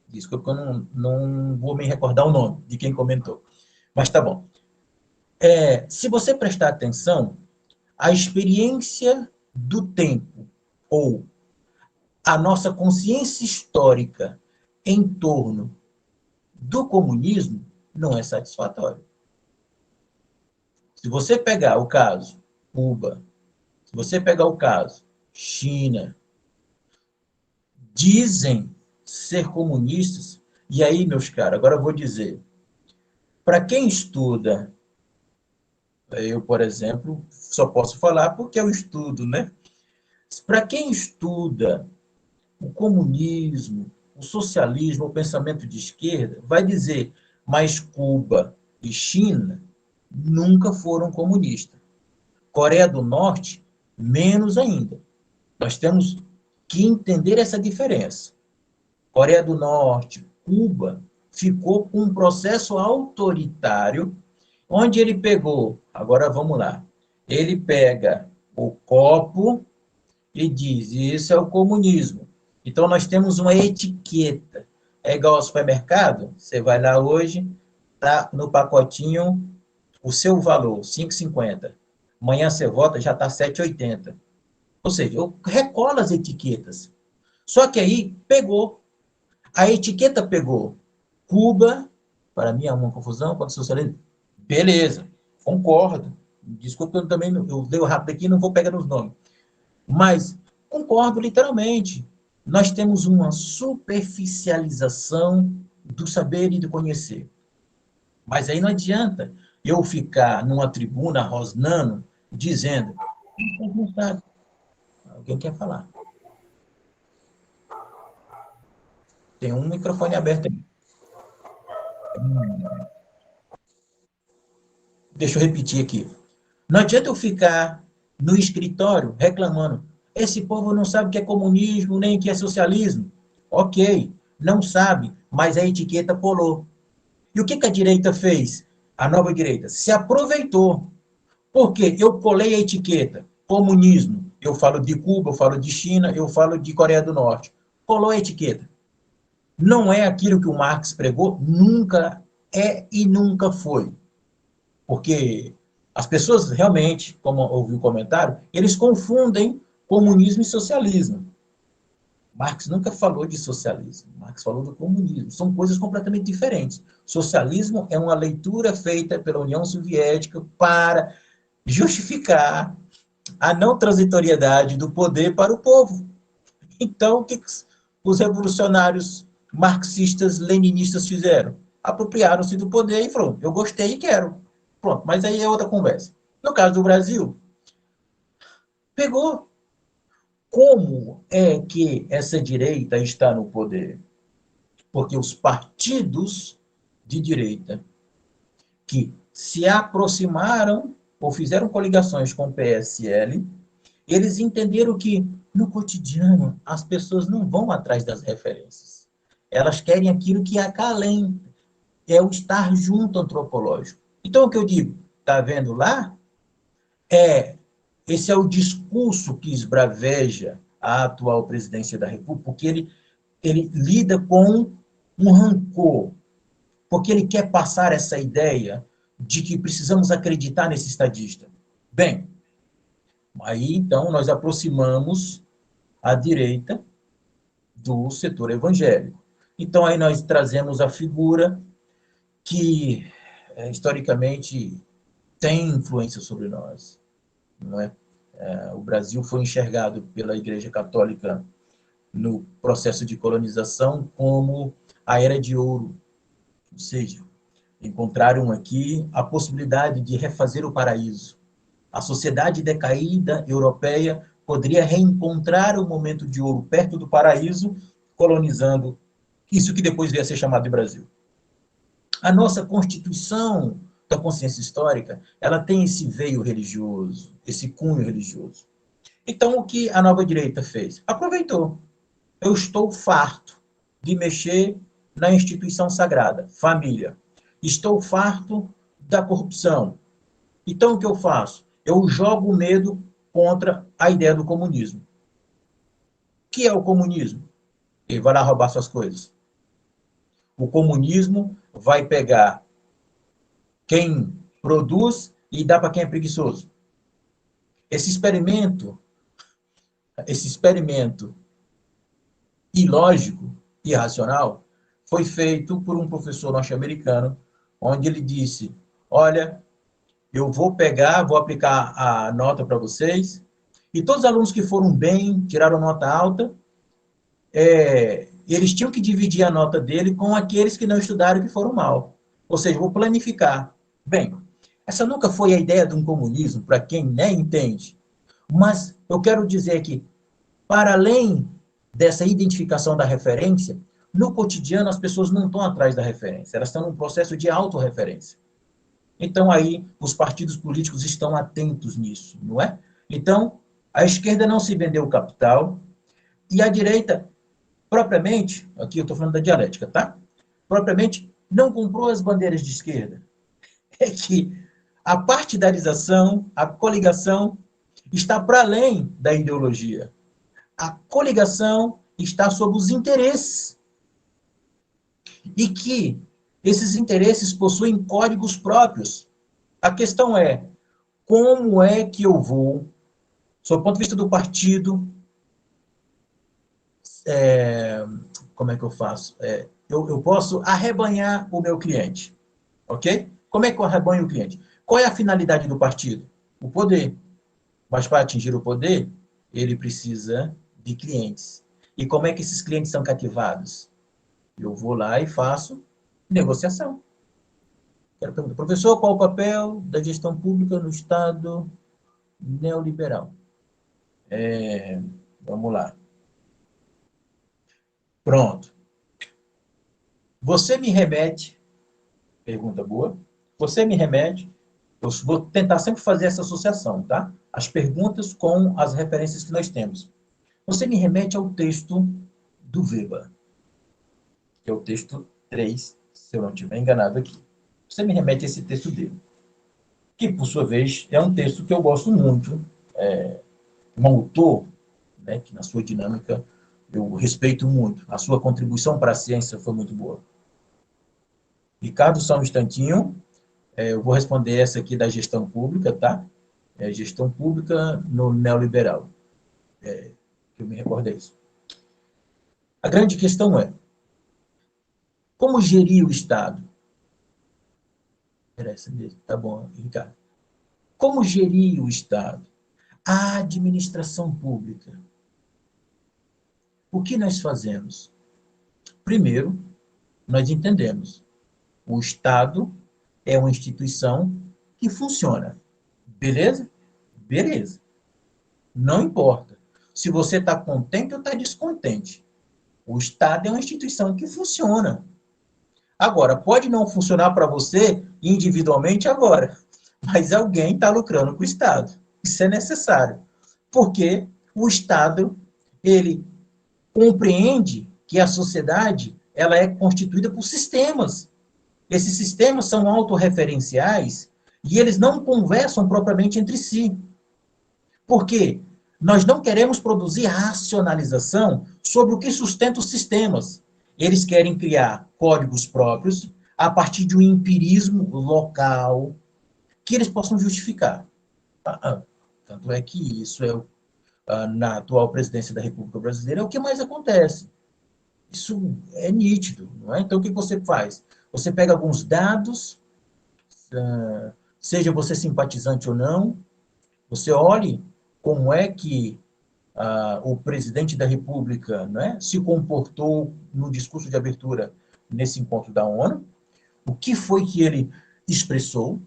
desculpa que eu não vou me recordar o nome de quem comentou, mas tá bom. Se você prestar atenção, a experiência do tempo, ou a nossa consciência histórica em torno do comunismo, não é satisfatória. Se você pegar o caso Cuba, se você pegar o caso China, dizem ser comunistas, e aí, meus caros, agora eu vou dizer, para quem estuda, eu, por exemplo, só posso falar porque eu estudo, né? Para quem estuda o comunismo, o socialismo, o pensamento de esquerda, vai dizer, mas Cuba e China nunca foram comunistas. Coreia do Norte, menos ainda. Nós temos que entender essa diferença. Coreia do Norte, Cuba, ficou com um processo autoritário, onde ele pegou, agora vamos lá, ele pega o copo e diz, isso é o comunismo. Então, nós temos uma etiqueta. É igual ao supermercado, você vai lá hoje, tá no pacotinho o seu valor, 5,50. Amanhã você volta, já está 7,80. Ou seja, eu recolo as etiquetas. Só que aí pegou. A etiqueta pegou. Cuba, para mim é uma confusão, quando socialismo. Beleza, concordo. Desculpa, eu também eu leio rápido aqui e não vou pegar nos nomes. Mas concordo literalmente. Nós temos uma superficialização do saber e do conhecer. Mas aí não adianta eu ficar numa tribuna rosnando, dizendo, não sabe. Alguém quer falar. Tem um microfone aberto aí. Deixa eu repetir aqui. Não adianta eu ficar no escritório reclamando. Esse povo não sabe o que é comunismo, nem o que é socialismo. Ok, não sabe, mas a etiqueta pulou. E o que a direita fez? A nova direita se aproveitou. Por quê? Eu colei a etiqueta. Comunismo. Eu falo de Cuba, eu falo de China, eu falo de Coreia do Norte. Colou a etiqueta. Não é aquilo que o Marx pregou, nunca é e nunca foi. Porque as pessoas realmente, como ouvi o comentário, eles confundem comunismo e socialismo. Marx nunca falou de socialismo, Marx falou do comunismo. São coisas completamente diferentes. Socialismo é uma leitura feita pela União Soviética para justificar a não transitoriedade do poder para o povo. Então, o que os revolucionários marxistas, leninistas fizeram? Apropriaram-se do poder e falaram, eu gostei e quero. Pronto, mas aí é outra conversa. No caso do Brasil, pegou. Como é que essa direita está no poder? Porque os partidos de direita que se aproximaram ou fizeram coligações com o PSL, eles entenderam que, no cotidiano, as pessoas não vão atrás das referências. Elas querem aquilo que acalenta, é o estar junto antropológico. Então, o que eu digo, está vendo lá? Esse é o discurso que esbraveja a atual presidência da República, porque ele lida com um rancor, porque ele quer passar essa ideia de que precisamos acreditar nesse estadista. Bem, aí então nós aproximamos a direita do setor evangélico. Então aí nós trazemos a figura que historicamente tem influência sobre nós, não é? O Brasil foi enxergado pela Igreja Católica no processo de colonização como a Era de Ouro, ou seja, encontraram aqui a possibilidade de refazer o paraíso. A sociedade decaída europeia poderia reencontrar o momento de ouro perto do paraíso, colonizando isso que depois veio a ser chamado de Brasil. A nossa Constituição da consciência histórica, ela tem esse veio religioso, esse cunho religioso. Então, o que a nova direita fez? Aproveitou. Eu estou farto de mexer na instituição sagrada, família. Estou farto da corrupção. Então, o que eu faço? Eu jogo o medo contra a ideia do comunismo. O que é o comunismo? Ele vai lá roubar suas coisas. O comunismo vai pegar quem produz e dá para quem é preguiçoso. Esse experimento ilógico, irracional, foi feito por um professor norte-americano, onde ele disse, olha, eu vou aplicar a nota para vocês, e todos os alunos que foram bem, tiraram nota alta, eles tinham que dividir a nota dele com aqueles que não estudaram e que foram mal. Ou seja, vou planificar. Bem, essa nunca foi a ideia de um comunismo, para quem nem entende. Mas eu quero dizer que, para além dessa identificação da referência, no cotidiano as pessoas não estão atrás da referência, elas estão num processo de autorreferência. Então aí os partidos políticos estão atentos nisso, não é? Então, a esquerda não se vendeu o capital e a direita, propriamente, aqui eu estou falando da dialética, tá? Propriamente, não comprou as bandeiras de esquerda. É que a partidarização, a coligação, está para além da ideologia. A coligação está sob os interesses. E que esses interesses possuem códigos próprios. A questão é, como é que eu vou, sob o ponto de vista do partido, como é que eu faço? Eu posso arrebanhar o meu cliente, ok? Como é que eu arrebanho o cliente? Qual é a finalidade do partido? O poder. Mas para atingir o poder, ele precisa de clientes. E como é que esses clientes são cativados? Eu vou lá e faço negociação. Quero perguntar, professor, qual o papel da gestão pública no Estado neoliberal? Vamos lá. Pronto. Você me remete, pergunta boa, você me remete, eu vou tentar sempre fazer essa associação, tá? As perguntas com as referências que nós temos. Você me remete ao texto do Weber, que é o texto 3, se eu não estiver enganado aqui. Você me remete a esse texto dele, que, por sua vez, é um texto que eu gosto muito, um autor, né, que na sua dinâmica eu respeito muito. A sua contribuição para a ciência foi muito boa. Ricardo, só um instantinho. Eu vou responder essa aqui da gestão pública, tá? Gestão pública no neoliberal. Que eu me recordo disso. A grande questão é, como gerir o Estado? Era essa mesmo? Tá bom, Ricardo. Como gerir o Estado? A administração pública. O que nós fazemos? Primeiro, nós entendemos. O Estado é uma instituição que funciona. Beleza? Beleza. Não importa. Se você está contente ou está descontente. O Estado é uma instituição que funciona. Agora, pode não funcionar para você individualmente agora, mas alguém está lucrando com o Estado. Isso é necessário, porque o Estado, ele compreende que a sociedade ela é constituída por sistemas. Esses sistemas são autorreferenciais e eles não conversam propriamente entre si. Por quê? Nós não queremos produzir racionalização sobre o que sustenta os sistemas. Eles querem criar códigos próprios a partir de um empirismo local que eles possam justificar. Tanto é que isso na atual presidência da República Brasileira é o que mais acontece. Isso é nítido, não é? Então, o que você faz? Você pega alguns dados, seja você simpatizante ou não, você olhe como é que o presidente da República, né, se comportou no discurso de abertura nesse encontro da ONU, o que foi que ele expressou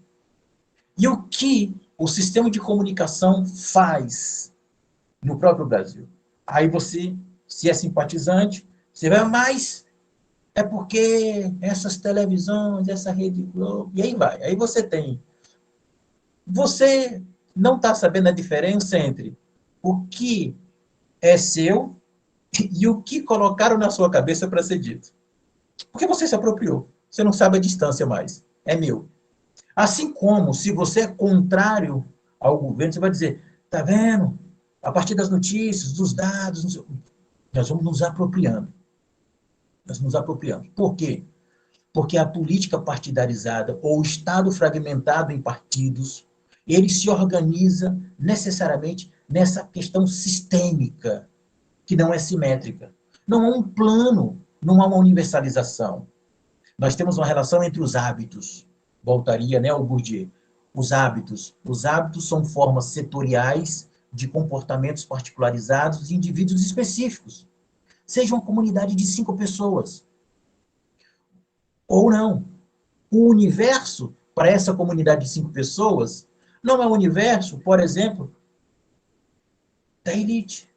e o que o sistema de comunicação faz no próprio Brasil. Aí você, se é simpatizante, você vai, mas é porque essas televisões, essa Rede Globo, e aí vai. Aí você tem. Você não está sabendo a diferença entre o que é seu e o que colocaram na sua cabeça para ser dito. Porque você se apropriou. Você não sabe a distância mais. É meu. Assim como, se você é contrário ao governo, você vai dizer, tá vendo? A partir das notícias, dos dados, nós vamos nos apropriando. Nós nos apropriamos. Por quê? Porque a política partidarizada ou o Estado fragmentado em partidos, ele se organiza necessariamente nessa questão sistêmica, que não é simétrica. Não há um plano, não há uma universalização. Nós temos uma relação entre os hábitos. Voltaria, né, ao Bourdieu. Os hábitos são formas setoriais de comportamentos particularizados de indivíduos específicos. Seja uma comunidade de 5 pessoas. Ou não. O universo, para essa comunidade de 5 pessoas, não é o universo, por exemplo, da elite.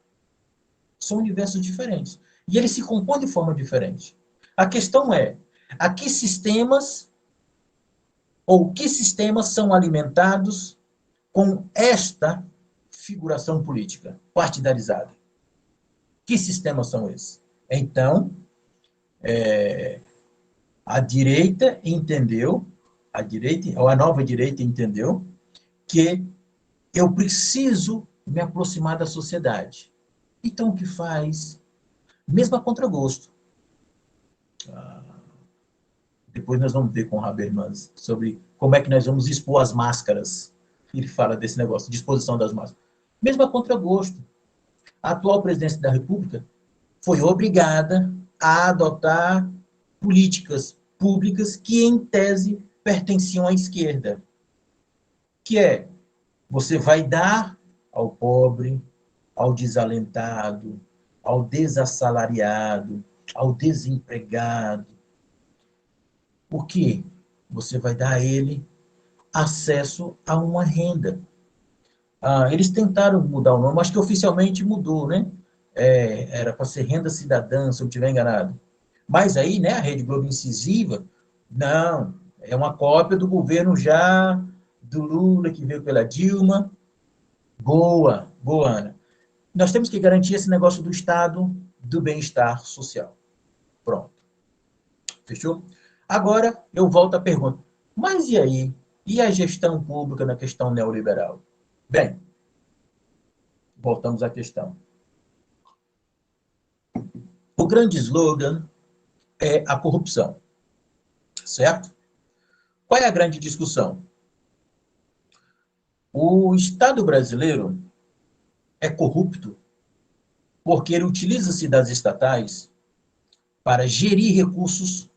São universos diferentes. E eles se compõem de forma diferente. A questão é, que sistemas são alimentados com esta figuração política partidarizada? Que sistemas são esses? Então, a direita entendeu, ou a nova direita entendeu, que eu preciso me aproximar da sociedade. Então, o que faz? Mesmo a contragosto. Depois nós vamos ver com o Habermas sobre como é que nós vamos expor as máscaras. Ele fala desse negócio, de exposição das máscaras. Mesmo a contragosto. A atual presidência da República foi obrigada a adotar políticas públicas que, em tese, pertenciam à esquerda. Que é, você vai dar ao pobre, ao desalentado, ao desassalariado, ao desempregado. Por quê? Você vai dar a ele acesso a uma renda. Eles tentaram mudar o nome, acho que oficialmente mudou, né? Era para ser renda cidadã, se eu não estiver enganado. Mas aí, né, a Rede Globo incisiva, não, é uma cópia do governo já do Lula, que veio pela Dilma. Boa, Ana. Nós temos que garantir esse negócio do Estado do bem-estar social. Pronto. Fechou? Agora, eu volto à pergunta. Mas e aí? E a gestão pública na questão neoliberal? Bem, voltamos à questão. O grande slogan é a corrupção. Certo? Qual é a grande discussão? O Estado brasileiro é corrupto porque ele utiliza-se das estatais para gerir recursos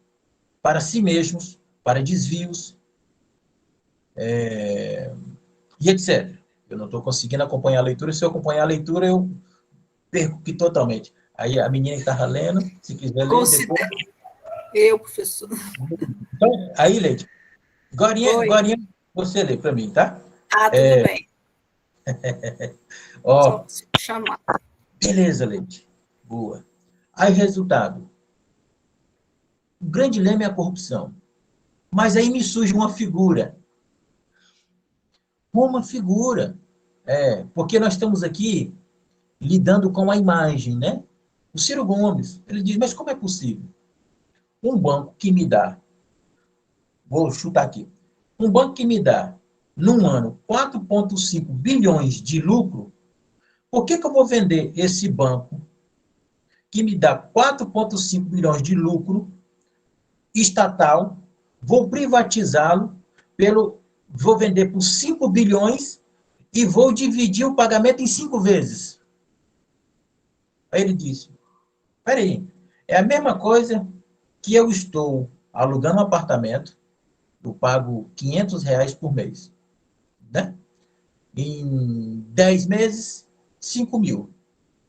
para si mesmos, para desvios, e etc. Eu não estou conseguindo acompanhar a leitura. Se eu acompanhar a leitura, eu perco que totalmente. Aí a menina que estava lendo, se quiser ler depois... Eu, professor. Então, aí, Leite, agora você lê para mim, tá? Tudo bem. Ó, só chamar. Beleza, Leite. Boa. Aí, resultado. O grande lema é a corrupção. Mas aí me surge uma figura. Uma figura. Porque nós estamos aqui lidando com a imagem, né? O Ciro Gomes, ele diz, mas como é possível? Um banco que me dá, vou chutar aqui, um banco que me dá, num ano, 4,5 bilhões de lucro, por que eu vou vender esse banco que me dá 4,5 bilhões de lucro estatal, vou privatizá-lo, vou vender por 5 bilhões e vou dividir o pagamento em 5 vezes? Aí ele disse, peraí, é a mesma coisa que eu estou alugando um apartamento, eu pago R$ 500 por mês, né? Em 10 meses, 5 mil.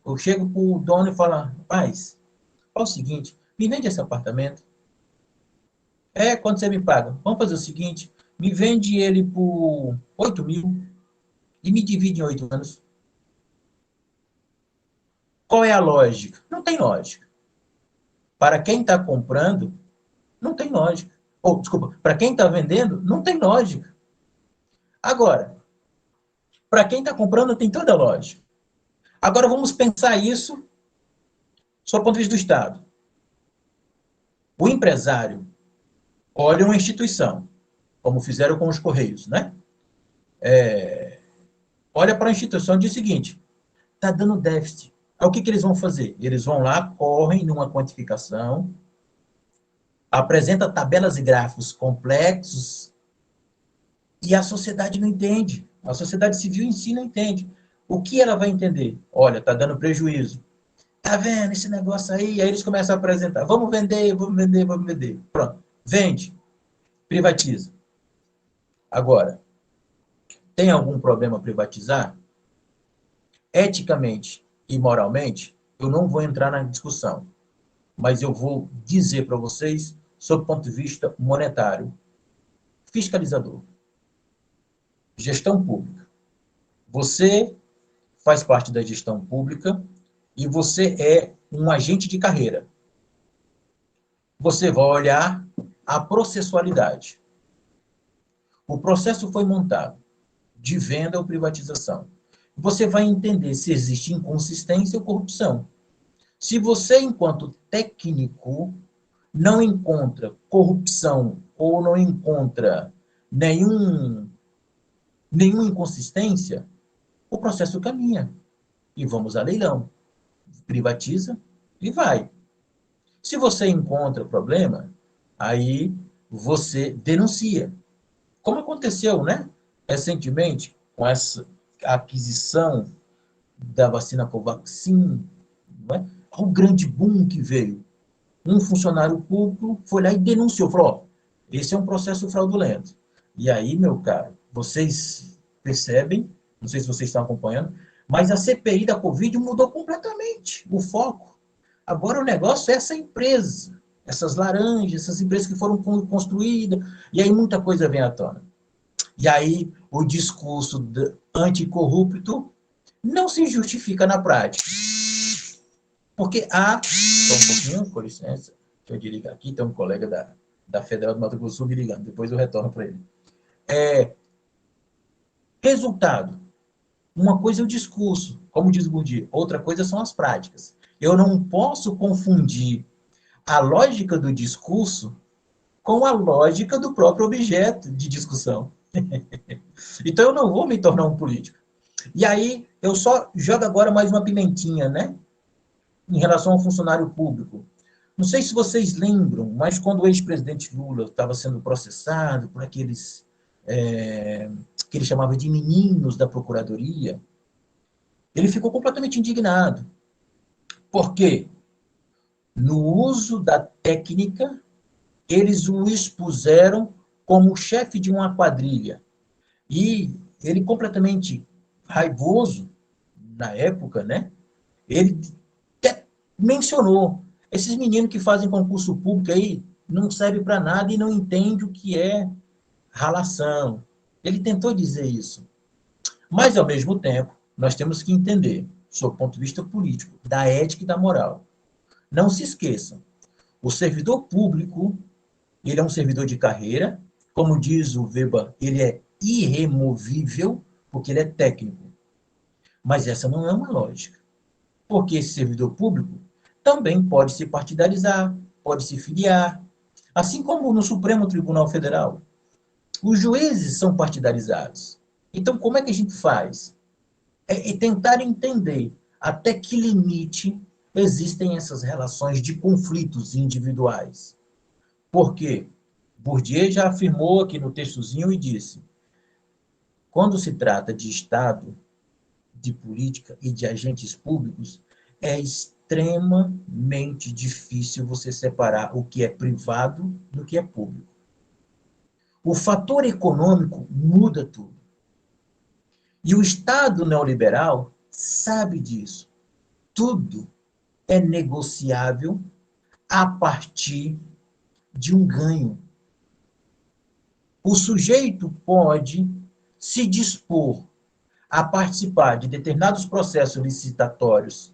Eu chego para o dono e falo, rapaz, é o seguinte, me vende esse apartamento. Quanto você me paga? Vamos fazer o seguinte, me vende ele por 8 mil e me divide em 8 anos. Qual é a lógica? Não tem lógica. Para quem está comprando, não tem lógica. Ou, desculpa, para quem está vendendo, não tem lógica. Agora, para quem está comprando, tem toda a lógica. Agora, vamos pensar isso sob o ponto de vista do Estado. O empresário olha uma instituição, como fizeram com os Correios, né? Olha para a instituição e diz o seguinte, está dando déficit. Aí o que eles vão fazer? Eles vão lá, correm numa quantificação, apresenta tabelas e gráficos complexos e a sociedade não entende. A sociedade civil em si não entende. O que ela vai entender? Olha, está dando prejuízo. Tá vendo esse negócio aí? Aí eles começam a apresentar. Vamos vender, vamos vender, vamos vender. Pronto. Vende. Privatiza. Agora, tem algum problema privatizar? Eticamente e moralmente, eu não vou entrar na discussão. Mas eu vou dizer para vocês, sob o ponto de vista monetário, fiscalizador, gestão pública. Você faz parte da gestão pública e você é um agente de carreira. Você vai olhar a processualidade. O processo foi montado de venda ou privatização. Você vai entender se existe inconsistência ou corrupção. Se você, enquanto técnico, não encontra corrupção ou não encontra nenhuma inconsistência, o processo caminha. E vamos a leilão. Privatiza e vai. Se você encontra problema, aí você denuncia. Como aconteceu, né? Recentemente, com essa aquisição da vacina Covaxin, né? O grande boom que veio. Um funcionário público foi lá e denunciou, falou, esse é um processo fraudulento. E aí, meu caro, vocês percebem, não sei se vocês estão acompanhando, mas a CPI da Covid mudou completamente o foco. Agora o negócio é essa empresa, essas laranjas, essas empresas que foram construídas, e aí muita coisa vem à tona. E aí o discurso anticorrupto não se justifica na prática. Porque só um pouquinho, com licença, deixa eu desligar aqui, tem um colega da Federal do Mato Grosso do Sul me ligando, depois eu retorno para ele. Resultado. Uma coisa é o discurso, como diz o Bourdieu, outra coisa são as práticas. Eu não posso confundir a lógica do discurso com a lógica do próprio objeto de discussão. Então eu não vou me tornar um político. E aí eu só jogo agora mais uma pimentinha, né? Em relação ao funcionário público. Não sei se vocês lembram, mas quando o ex-presidente Lula estava sendo processado por aqueles que ele chamava de meninos da Procuradoria, ele ficou completamente indignado. Por quê? No uso da técnica, eles o expuseram como chefe de uma quadrilha. E ele, completamente raivoso, na época, né? Ele mencionou, esses meninos que fazem concurso público aí não servem para nada e não entendem o que é ralação. Ele tentou dizer isso. Mas, ao mesmo tempo, nós temos que entender, sob o ponto de vista político, da ética e da moral. Não se esqueçam, o servidor público, ele é um servidor de carreira, como diz o Weber, ele é irremovível, porque ele é técnico. Mas essa não é uma lógica, porque esse servidor público também pode se partidarizar, pode se filiar, assim como no Supremo Tribunal Federal. Os juízes são partidarizados. Então, como é que a gente faz? É tentar entender até que limite existem essas relações de conflitos individuais. Por quê? Bourdieu já afirmou aqui no textozinho e disse: quando se trata de Estado, de política e de agentes públicos, é extremamente difícil você separar o que é privado do que é público. O fator econômico muda tudo. E o Estado neoliberal sabe disso. Tudo é negociável a partir de um ganho. O sujeito pode se dispor a participar de determinados processos licitatórios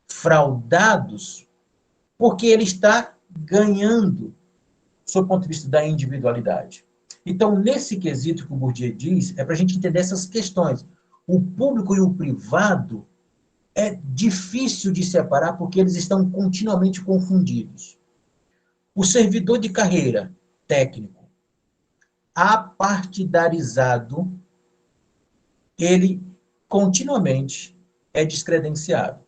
fraudados porque ele está ganhando, sob o ponto de vista da individualidade. Então, nesse quesito que o Bourdieu diz, é para a gente entender essas questões. O público e o privado é difícil de separar porque eles estão continuamente confundidos. O servidor de carreira técnico apartidarizado, ele continuamente é descredenciado.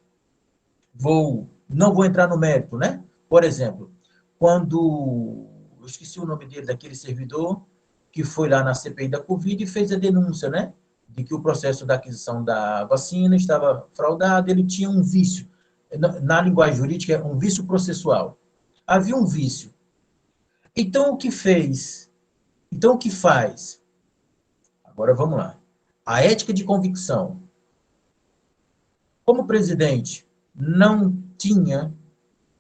Não vou entrar no mérito, né? Por exemplo, quando eu esqueci o nome dele, daquele servidor que foi lá na CPI da Covid e fez a denúncia, né? De que o processo da aquisição da vacina estava fraudado, ele tinha um vício. Na linguagem jurídica, é um vício processual. Havia um vício. Então, o que fez? Então, o que faz? Agora, vamos lá. A ética de convicção. Como o presidente não tinha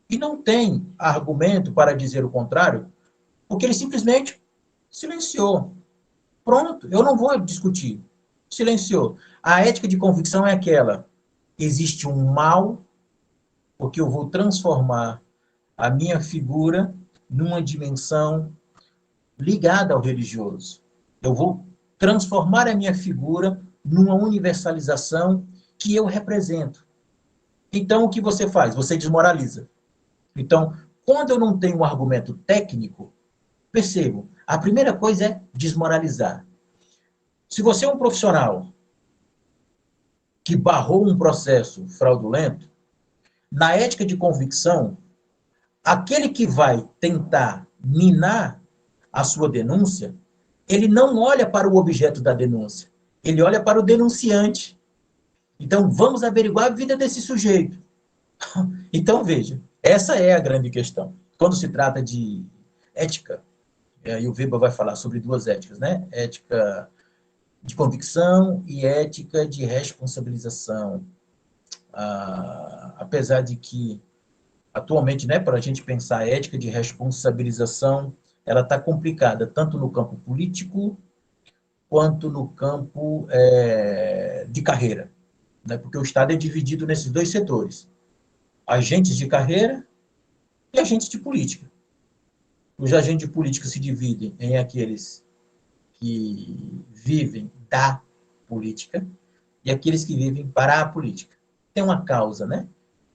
e não tem argumento para dizer o contrário, porque ele simplesmente silenciou. Pronto, eu não vou discutir. Silenciou. A ética de convicção é aquela: existe um mal, porque eu vou transformar a minha figura numa dimensão ligada ao religioso. Eu vou transformar a minha figura numa universalização que eu represento. Então, o que você faz? Você desmoraliza. Então, quando eu não tenho um argumento técnico, percebo, a primeira coisa é desmoralizar. Se você é um profissional que barrou um processo fraudulento, na ética de convicção, aquele que vai tentar minar a sua denúncia, ele não olha para o objeto da denúncia, ele olha para o denunciante. Então, vamos averiguar a vida desse sujeito. Então, veja, essa é a grande questão. Quando se trata de ética, e o Weber vai falar sobre duas éticas, né? Ética de convicção e ética de responsabilização. Apesar de que, atualmente, né, para a gente pensar a ética de responsabilização, ela está complicada, tanto no campo político quanto no campo de carreira, né? Porque o Estado é dividido nesses dois setores: agentes de carreira e agentes de política. Os agentes de política se dividem em aqueles que vivem da política e aqueles que vivem para a política. Tem uma causa, né?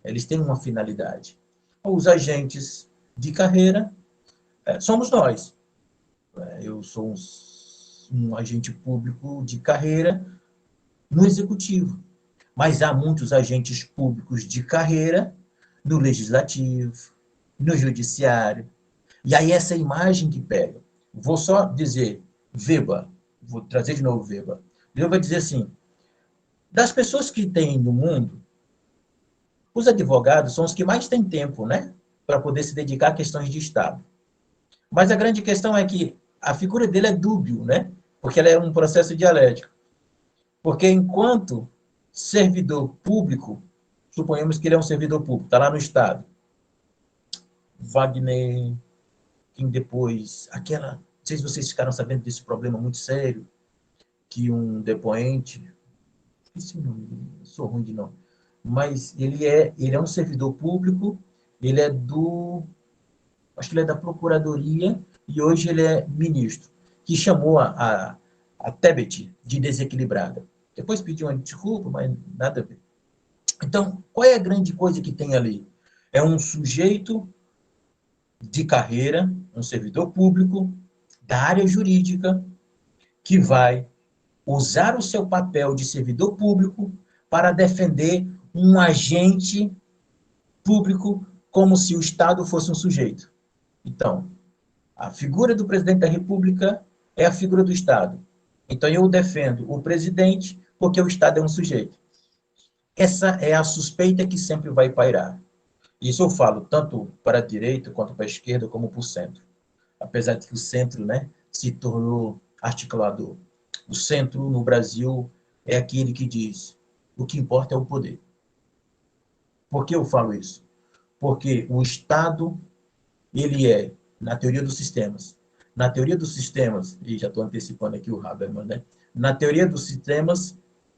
Eles têm uma finalidade. Os agentes de carreira somos nós. Eu sou um agente público de carreira no executivo, mas há muitos agentes públicos de carreira no legislativo, no judiciário. E aí essa imagem que pega. Vou só dizer, Weber, vou trazer de novo Weber. Weber vai dizer assim: das pessoas que tem no mundo, os advogados são os que mais têm tempo, né, para poder se dedicar a questões de Estado. Mas a grande questão é que a figura dele é dúbio, né, porque ela é um processo dialético. Porque enquanto servidor público, suponhamos que ele é um servidor público, está lá no Estado, Wagner, quem depois, não sei se vocês ficaram sabendo desse problema muito sério, que um depoente, esqueci o nome, sou ruim de nome, mas ele é um servidor público, ele é do acho que ele é da Procuradoria, e hoje ele é ministro, que chamou a Tebet de desequilibrada. Depois pediu uma desculpa, mas nada a ver. Então, qual é a grande coisa que tem ali? É um sujeito de carreira, um servidor público, da área jurídica, que vai usar o seu papel de servidor público para defender um agente público como se o Estado fosse um sujeito. Então, a figura do presidente da República é a figura do Estado. Então, eu defendo o presidente porque o Estado é um sujeito. Essa é a suspeita que sempre vai pairar. Isso eu falo tanto para a direita, quanto para a esquerda, como para o centro. Apesar de que o centro, né, se tornou articulador. O centro, no Brasil, é aquele que diz: o que importa é o poder. Por que eu falo isso? Porque o Estado, ele é, na teoria dos sistemas, e já estou antecipando aqui o Habermas, né? Na teoria dos sistemas,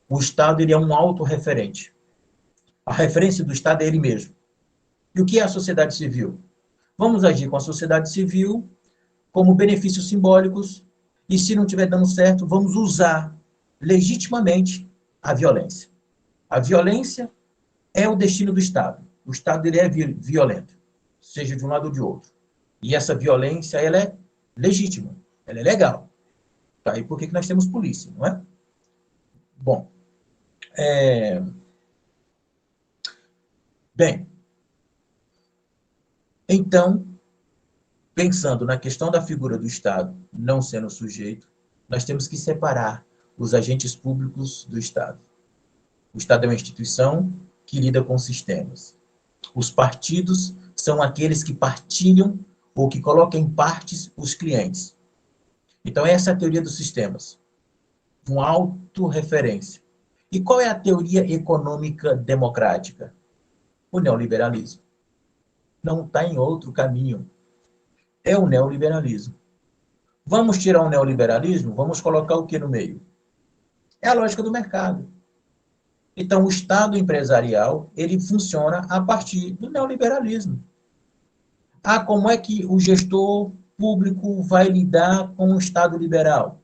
o Estado ele é um autorreferente. A referência do Estado é ele mesmo. E o que é a sociedade civil? Vamos agir com a sociedade civil como benefícios simbólicos, e se não estiver dando certo, vamos usar legitimamente a violência. A violência é o destino do Estado. O Estado ele é violento, seja de um lado ou de outro. E essa violência ela é legítima, ela é legal. Tá? E por que nós temos polícia, não é? Bom, bem, então, pensando na questão da figura do Estado não sendo sujeito, nós temos que separar os agentes públicos do Estado. O Estado é uma instituição que lida com sistemas. Os partidos são aqueles que partilham ou que colocam em partes os clientes. Então, essa é a teoria dos sistemas. Uma autorreferência. E qual é a teoria econômica democrática? O neoliberalismo. Não está em outro caminho. É o neoliberalismo. Vamos tirar o neoliberalismo? Vamos colocar o que no meio? É a lógica do mercado. Então, o Estado empresarial, ele funciona a partir do neoliberalismo. Ah, como é que o gestor público vai lidar com o Estado liberal?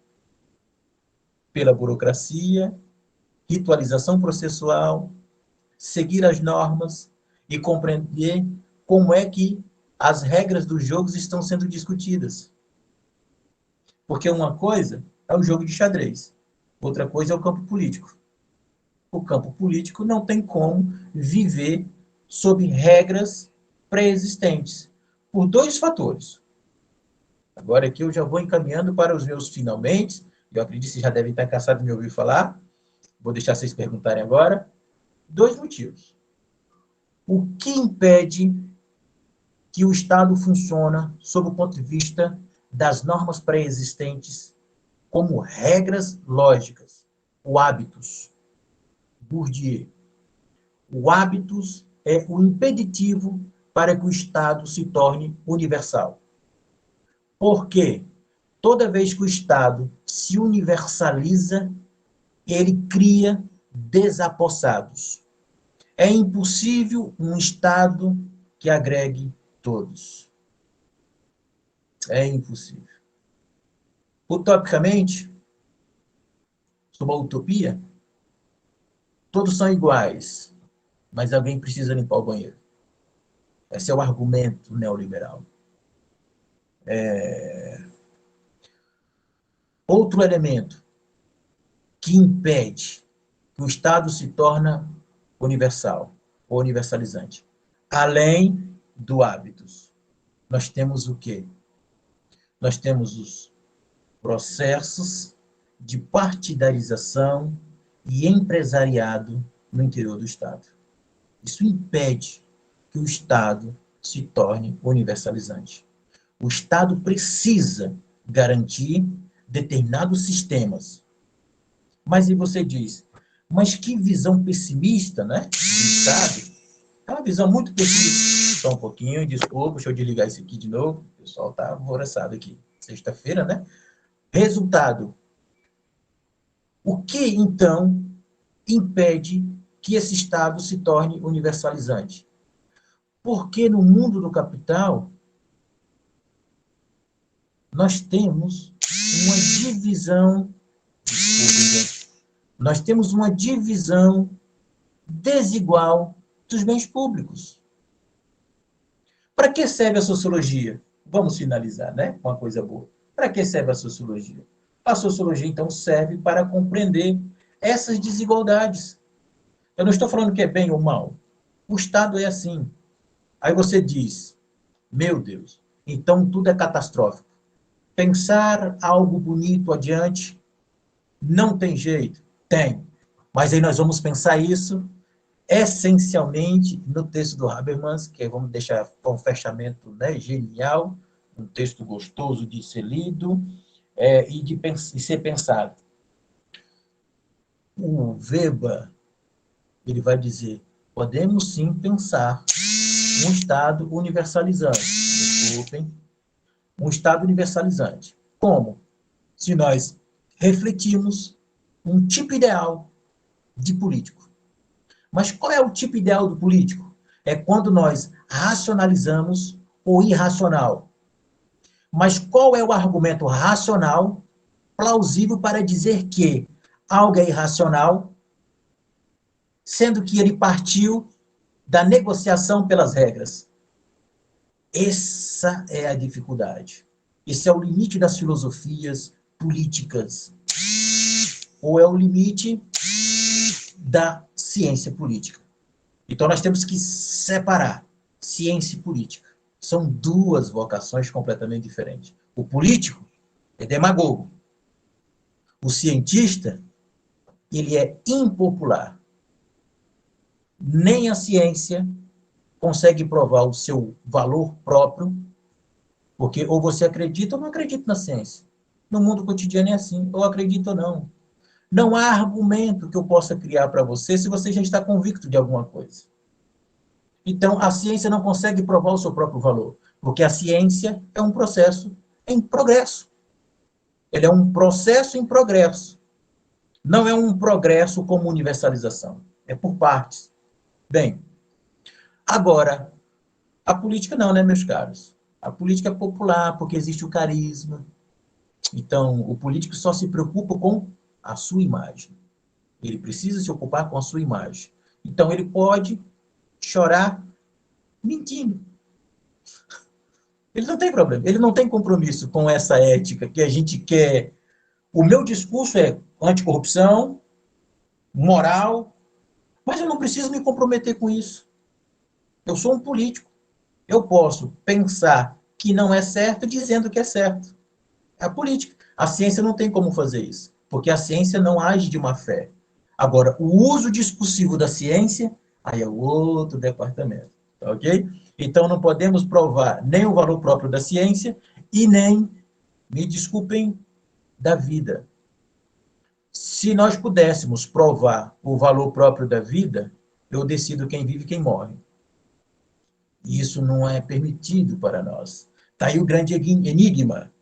Pela burocracia, ritualização processual, seguir as normas e compreender como é que as regras dos jogos estão sendo discutidas. Porque uma coisa é o jogo de xadrez, outra coisa é o campo político. O campo político não tem como viver sob regras pré-existentes, por dois fatores. Agora aqui eu já vou encaminhando para os meus finalmente, eu acredito que vocês já devem estar cansados de me ouvir falar, vou deixar vocês perguntarem agora. Dois motivos. O que impede que o Estado funcione sob o ponto de vista das normas pré-existentes como regras lógicas? O hábitos. Bourdieu. O hábitos é o impeditivo para que o Estado se torne universal. Porque toda vez que o Estado se universaliza, ele cria desapossados. É impossível um Estado que agregue todos. É impossível. Utopicamente, sob a utopia, todos são iguais, mas alguém precisa limpar o banheiro. Esse é o argumento neoliberal. Outro elemento que impede que o Estado se torne universal ou universalizante, além do hábitos, nós temos o quê? Nós temos os processos de partidarização e empresariado no interior do Estado. Isso impede que o Estado se torne universalizante. O Estado precisa garantir determinados sistemas. Mas e você diz, mas que visão pessimista, né, do Estado? É uma visão muito pessimista. Só um pouquinho, desculpa, deixa eu desligar isso aqui de novo. O pessoal está alvoroçado aqui. Sexta-feira, né? Resultado. O que, então, impede que esse Estado se torne universalizante? Porque no mundo do capital, nós temos uma divisão, desculpem, gente, nós temos uma divisão desigual dos bens públicos. Para que serve a sociologia? Vamos finalizar, né? Com uma coisa boa. Para que serve a sociologia? A sociologia, então, serve para compreender essas desigualdades. Eu não estou falando que é bem ou mal. O Estado é assim. Aí você diz, meu Deus, então tudo é catastrófico. Pensar algo bonito adiante não tem jeito? Tem. Mas aí nós vamos pensar isso essencialmente no texto do Habermas, que vamos deixar com um fechamento, né, genial, um texto gostoso de ser lido e ser pensado. O Weber, ele vai dizer, podemos sim pensar um Estado universalizante. Desculpem. Um Estado universalizante. Como? Se nós refletirmos um tipo ideal de político. Mas qual é o tipo ideal do político? É quando nós racionalizamos o irracional. Mas qual é o argumento racional plausível para dizer que algo é irracional, sendo que ele partiu da negociação pelas regras? Essa é a dificuldade. Esse é o limite das filosofias políticas. Ou é o limite da ciência política. Então, nós temos que separar ciência e política. São duas vocações completamente diferentes. O político é demagogo. O cientista, ele é impopular. Nem a ciência consegue provar o seu valor próprio, porque ou você acredita ou não acredita na ciência. No mundo cotidiano é assim, ou acredita ou não. Não há argumento que eu possa criar para você se você já está convicto de alguma coisa. Então, a ciência não consegue provar o seu próprio valor, porque a ciência é um processo em progresso. Ele é um processo em progresso. Não é um progresso como universalização. É por partes. Bem, agora, a política não, né, meus caros? A política é popular, porque existe o carisma. Então, o político só se preocupa com a sua imagem. Ele precisa se ocupar com a sua imagem. Então, ele pode chorar mentindo. Ele não tem problema. Ele não tem compromisso com essa ética que a gente quer. O meu discurso é anticorrupção, moral, mas eu não preciso me comprometer com isso. Eu sou um político. Eu posso pensar que não é certo dizendo que é certo. É a política. A ciência não tem como fazer isso, porque a ciência não age de má fé. Agora, o uso discursivo da ciência, aí é outro departamento, tá ok? Então, não podemos provar nem o valor próprio da ciência e nem, me desculpem, da vida. Se nós pudéssemos provar o valor próprio da vida, eu decido quem vive e quem morre. E isso não é permitido para nós. Está aí o grande enigma.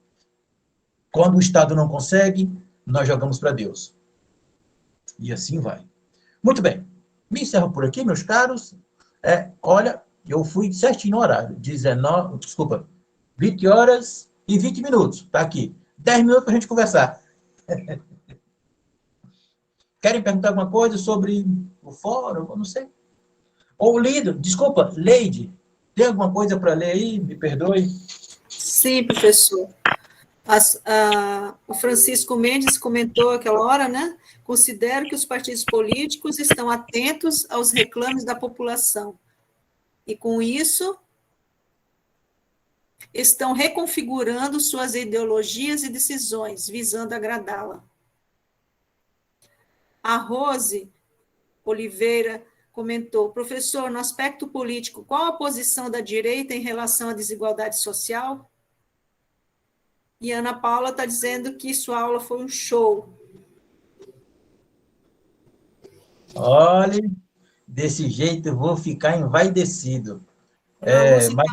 Quando o Estado não consegue, nós jogamos para Deus. E assim vai. Muito bem. Me encerro por aqui, meus caros. Olha, eu fui certinho no horário. 20 horas e 20 minutos. Está aqui. 10 minutos para a gente conversar. Querem perguntar alguma coisa sobre o fórum? Eu não sei. Ou lido, desculpa, Leide, tem alguma coisa para ler aí? Me perdoe. Sim, professor. O Francisco Mendes comentou aquela hora, né? Considero que os partidos políticos estão atentos aos reclames da população. E, com isso, estão reconfigurando suas ideologias e decisões, visando agradá-la. A Rose Oliveira comentou, professor, no aspecto político, qual a posição da direita em relação à desigualdade social? E Ana Paula está dizendo que sua aula foi um show. Olha, desse jeito eu vou ficar envaidecido. A Lúcia Mas...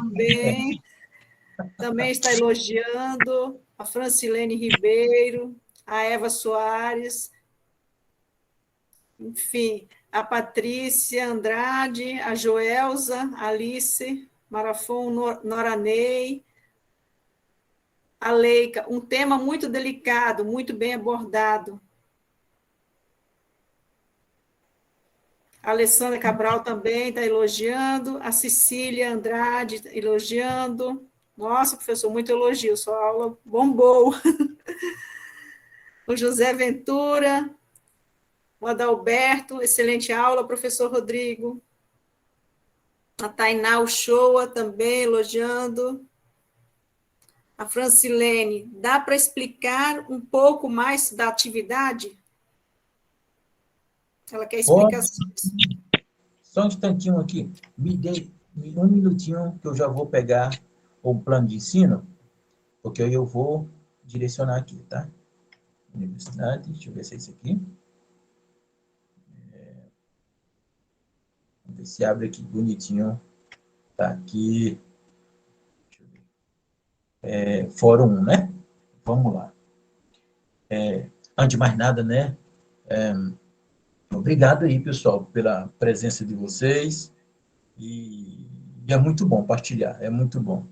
também está elogiando, a Francilene Ribeiro, a Eva Soares, enfim, a Patrícia Andrade, a Joelza, a Alice Marafon, Noranei, A Leica, um tema muito delicado, muito bem abordado. A Alessandra Cabral também está elogiando. A Cecília Andrade elogiando. Nossa, professor, muito elogio, sua aula bombou. O José Ventura, o Adalberto, excelente aula, professor Rodrigo. A Tainá Uchoa também elogiando. A Francilene, dá para explicar um pouco mais da atividade? Ela quer explicações. Só um instantinho aqui. Me dê um minutinho que eu já vou pegar o plano de ensino, porque aí eu vou direcionar aqui, tá? Universidade, deixa eu ver se é isso aqui. Vamos ver se abre aqui bonitinho. Tá aqui. Deixa eu ver. Fórum 1, né? Vamos lá. Antes de mais nada, né? Obrigado aí, pessoal, pela presença de vocês. E é muito bom partilhar, é muito bom.